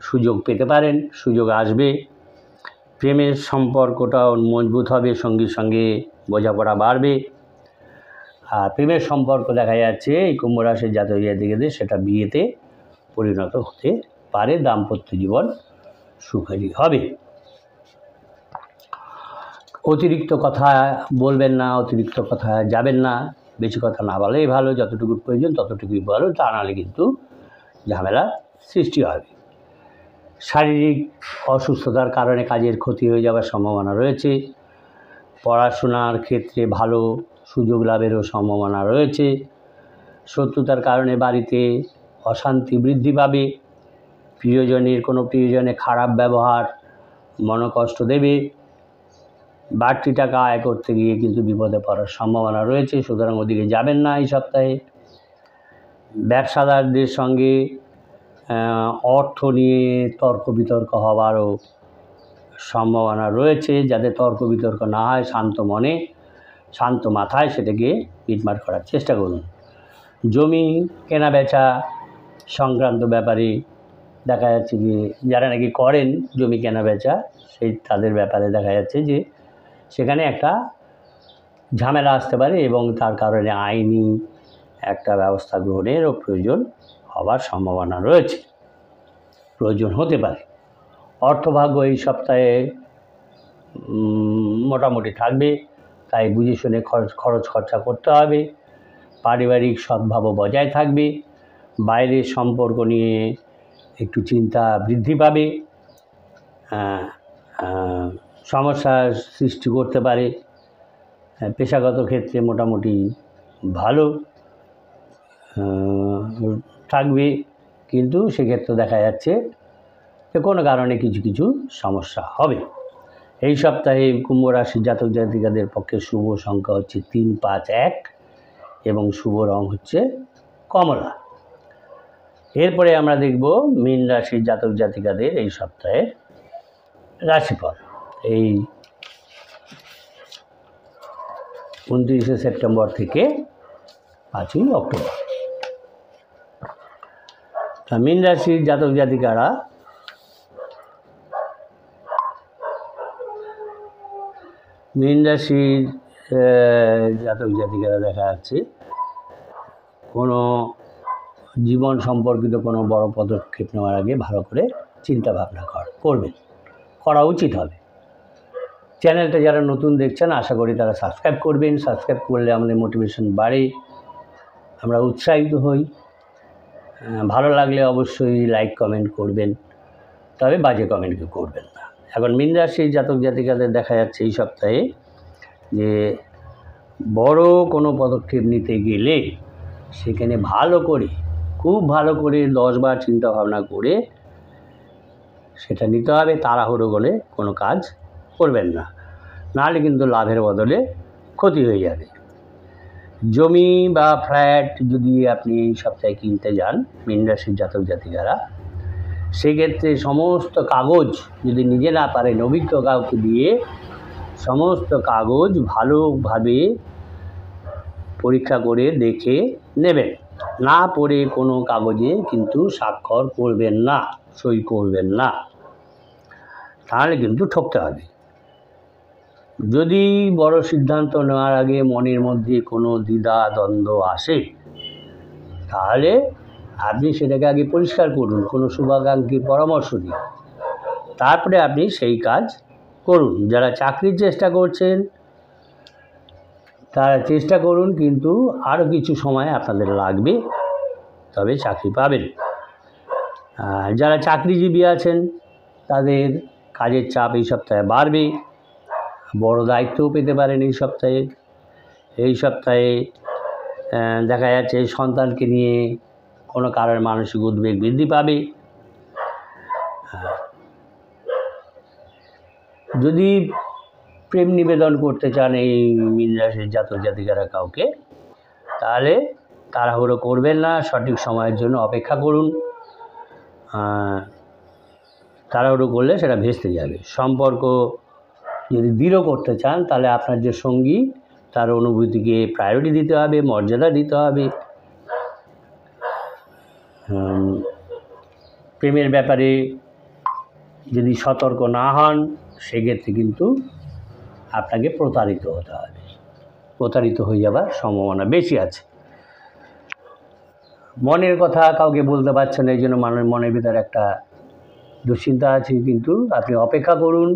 সুযোগ পেতে পারেন, সুযোগ আসবে। প্রেমের সম্পর্কটাও মজবুত হবে, সঙ্গীর সঙ্গে বোঝাপড়া বাড়বে। আর প্রেমের সম্পর্ক দেখা যাচ্ছে এই কুম্ভ রাশির জাতক জাতিকাদের সেটা বিয়েতে পরিণত হতে পারে, দাম্পত্য জীবন সুখেরই হবে। অতিরিক্ত কথা বলবেন না, অতিরিক্ত কথা যাবেন না, বেশি কথা না বলাই ভালো, যতটুকু প্রয়োজন ততটুকুই বলো, তা নাহলে কিন্তু ঝামেলা সৃষ্টি হবে। শারীরিক অসুস্থতার কারণে কাজের ক্ষতি হয়ে যাওয়ার সম্ভাবনা রয়েছে। পড়াশোনার ক্ষেত্রে ভালো সুযোগ লাভেরও সম্ভাবনা রয়েছে। শত্রুতার কারণে বাড়িতে অশান্তি বৃদ্ধি পাবে। প্রিয়জনের খারাপ ব্যবহার মনোকষ্ট দেবে। বাড়তি টাকা আয় করতে গিয়ে কিন্তু বিপদে পড়ার সম্ভাবনা রয়েছে, সুতরাং ওদিকে যাবেন না এই সপ্তাহে। ব্যবসাদারদের সঙ্গে অর্থ নিয়ে তর্ক বিতর্ক হওয়ারও সম্ভাবনা রয়েছে। যাতে তর্ক বিতর্ক না হয়, শান্ত মনে শান্ত মাথায় সেটাকে মিটমাট করার চেষ্টা করুন। জমি কেনা বেচা সংক্রান্ত ব্যাপারে দেখা যাচ্ছে যে যারা নাকি করেন জমি কেনা বেচা, তাদের ব্যাপারে দেখা যাচ্ছে যে সেখানে একটা ঝামেলা আসতে পারে এবং তার কারণে আইনি একটা ব্যবস্থা গ্রহণেরও প্রয়োজন হওয়ার সম্ভাবনা রয়েছে, প্রয়োজন হতে পারে। অর্থভাগ্য এই সপ্তাহে মোটামুটি থাকবে, তাই বুঝে শুনে খরচ খরচা করতে হবে। পারিবারিক সদ্ভাবও বজায় থাকবে। বাইরের সম্পর্ক নিয়ে একটু চিন্তা বৃদ্ধি পাবে, সমস্যার সৃষ্টি করতে পারে। পেশাগত ক্ষেত্রে মোটামুটি ভালো থাকবে, কিন্তু সেক্ষেত্রে দেখা যাচ্ছে যে কোনো কারণে কিছু সমস্যা হবে। এই সপ্তাহে কুম্ভ রাশির জাতক জাতিকাদের পক্ষে শুভ সংখ্যা হচ্ছে 3, 5, 1 এবং শুভ রং হচ্ছে কমলা। এরপরে আমরা দেখব মীন রাশির জাতক জাতিকাদের এই সপ্তাহের রাশিফল। এই 29শে সেপ্টেম্বর থেকে 5ই অক্টোবর। তা মীন রাশির জাতক জাতিকারা মীন রাশির জাতক জাতিকারা দেখা যাচ্ছে কোনো জীবন সম্পর্কিত কোনো বড় পদক্ষেপ নেওয়ার আগে ভালো করে চিন্তা ভাবনা করা উচিত হবে। চ্যানেলটা যারা নতুন দেখছেন আশা করি তারা সাবস্ক্রাইব করবেন। সাবস্ক্রাইব করলে আমাদের মোটিভেশন বাড়ে, আমরা উৎসাহিত হই। ভালো লাগলে অবশ্যই লাইক কমেন্ট করবেন, তবে বাজে কমেন্ট করবেন না। এখন মীন রাশির জাতক জাতিকাদের দেখা যাচ্ছে এই সপ্তাহে যে বড় কোনো পদক্ষেপ নিতে গেলে সেখানে খুব ভালো করে 10 বার চিন্তা ভাবনা করে সেটা নিতে হবে। তাড়াহুড়ো করে কোনো কাজ করবেন না, নাহলে কিন্তু লাভের বদলে ক্ষতি হয়ে যাবে। জমি বা ফ্ল্যাট যদি আপনি এই সপ্তাহে কিনতে যান মীন রাশির জাতক জাতিকারা, সেক্ষেত্রে সমস্ত কাগজ যদি নিজে না পারেন অভিজ্ঞ কাউকে দিয়ে সমস্ত কাগজ ভালোভাবে পরীক্ষা করে দেখে নেবেন। না পড়ে কোনো কাগজে কিন্তু স্বাক্ষর করবেন না, সই করবেন না, তাহলে কিন্তু ঠকতে হবে। যদি বড় সিদ্ধান্ত নেওয়ার আগে মনের মধ্যে কোনো দ্বিধা দ্বন্দ্ব আসে, তাহলে আপনি সেটাকে আগে পরিষ্কার করুন কোনো শুভাকাঙ্ক্ষীর পরামর্শ নিয়ে, তারপরে আপনি সেই কাজ করুন। যারা চাকরির চেষ্টা করছেন তারা চেষ্টা করুন, কিন্তু আরও কিছু সময় আপনাদের লাগবে, তবে চাকরি পাবেন। যারা চাকরিজীবী আছেন তাদের কাজের চাপ এই সপ্তাহে বাড়বে, বড় দায়িত্বও পেতে পারেন এই সপ্তাহে দেখা যাচ্ছে সন্তানকে নিয়ে কোনো কারণে মানসিক উদ্বেগ বৃদ্ধি পাবে। যদি প্রেম নিবেদন করতে চান এই মীন রাশির জাতক জাতিকারা কাউকে, তাহলে তাড়াহুড়ো করবেন না, সঠিক সময়ের জন্য অপেক্ষা করুন। তাড়াহুড়ো করলে সেটা ভেস্তে যাবে। সম্পর্ক যদি দৃঢ় করতে চান তাহলে আপনার যে সঙ্গী তার অনুভূতিকে প্রায়োরিটি দিতে হবে, মর্যাদা দিতে হবে। প্রেমের ব্যাপারে যদি সতর্ক না হন সেক্ষেত্রে কিন্তু আপনাকে প্রতারিত হতে হবে, প্রতারিত হয়ে যাবার সম্ভাবনা বেশি আছে। মনের কথা কাউকে বলতে পারছেন, এই জন্য মনের ভিতরে একটা দুশ্চিন্তা আছে, কিন্তু আপনি অপেক্ষা করুন।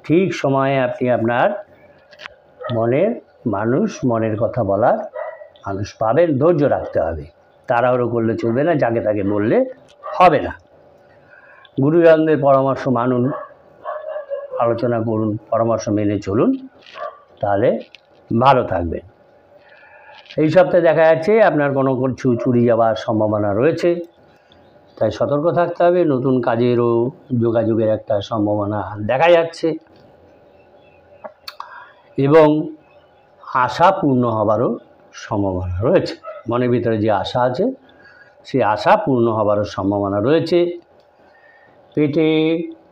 ঠিক সময়ে আপনি আপনার মনের কথা বলার মানুষ পাবেন। ধৈর্য রাখতে হবে, তাড়াহুড়ো করলে চলবে না, যাকে তাকে বললে হবে না। গুরুজনদের পরামর্শ মানুন, আলোচনা করুন, পরামর্শ মেনে চলুন, তাহলে ভালো থাকবেন। এই সপ্তাহে দেখা যাচ্ছে আপনার কোনো কিছু চুরি যাওয়ার সম্ভাবনা রয়েছে, তাই সতর্ক থাকতে হবে। নতুন কাজেরও যোগাযোগের একটা সম্ভাবনা দেখা যাচ্ছে এবং আশা পূর্ণ হবারও সম্ভাবনা রয়েছে। মনের ভিতরে যে আশা আছে সেই আশা পূর্ণ হবারও সম্ভাবনা রয়েছে। পেটে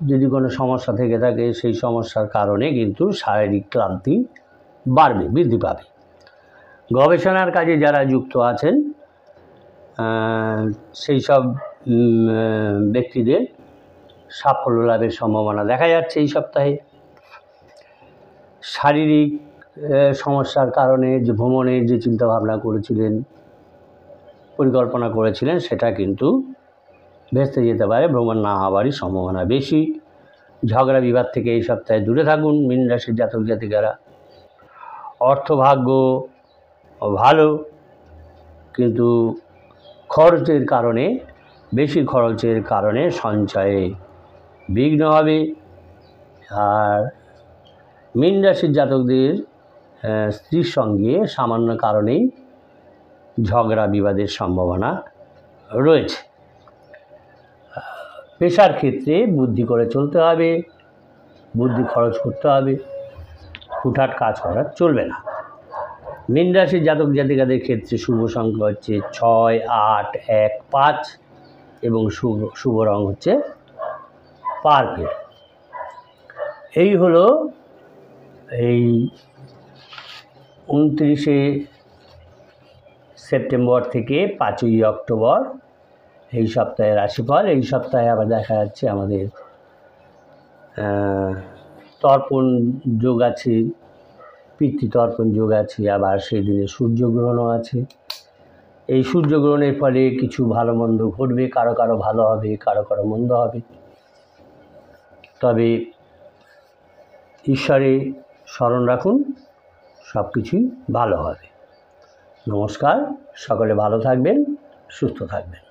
যদি কোনো সমস্যা থেকে থাকে সেই সমস্যার কারণে কিন্তু শারীরিক ক্লান্তি বৃদ্ধি পাবে। গবেষণার কাজে যারা যুক্ত আছেন সেই সব ব্যক্তিদের সাফল্য লাভের সম্ভাবনা দেখা যাচ্ছে এই সপ্তাহে। শারীরিক সমস্যার কারণে যে ভ্রমণের যে চিন্তাভাবনা করেছিলেন, পরিকল্পনা করেছিলেন, সেটা কিন্তু ভেস্তে যেতে পারে, ভ্রমণ না হওয়ারই সম্ভাবনা বেশি। ঝগড়া বিবাদ থেকে এই সপ্তাহে দূরে থাকুন মীন রাশির জাতক জাতিকারা। অর্থভাগ্য ভালো, কিন্তু বেশি খরচের কারণে সঞ্চয়ে বিঘ্ন হবে। আর মীন রাশির জাতকদের স্ত্রীর সঙ্গে সামান্য কারণেই ঝগড়া বিবাদের সম্ভাবনা রয়েছে। পেশার ক্ষেত্রে বুদ্ধি করে চলতে হবে, বুদ্ধি খরচ করতে হবে, হুটহাট কাজ করা চলবে না। মীন রাশির জাতক জাতিকাদের ক্ষেত্রে শুভ সংখ্যা হচ্ছে 6, 8, 1, 5। এবং শুভ রং হচ্ছে পার্পেল। এই হলো এই 29শে সেপ্টেম্বর থেকে 5ই অক্টোবর এই সপ্তাহের রাশিফল। এই সপ্তাহে আবার দেখা যাচ্ছে আমাদের তর্পণ যোগ আছে, পিতৃতর্পণ যোগ আছে, আবার সেই দিনে সূর্যগ্রহণও আছে। এই সূর্যগ্রহণের ফলে কিছু ভালো মন্দ ঘটবে, কারো কারো ভালো হবে, কারো কারো মন্দ হবে। তবে ঈশ্বরে স্মরণ রাখুন, সব কিছুই ভালো হবে। নমস্কার, সকলে ভালো থাকবেন, সুস্থ থাকবেন।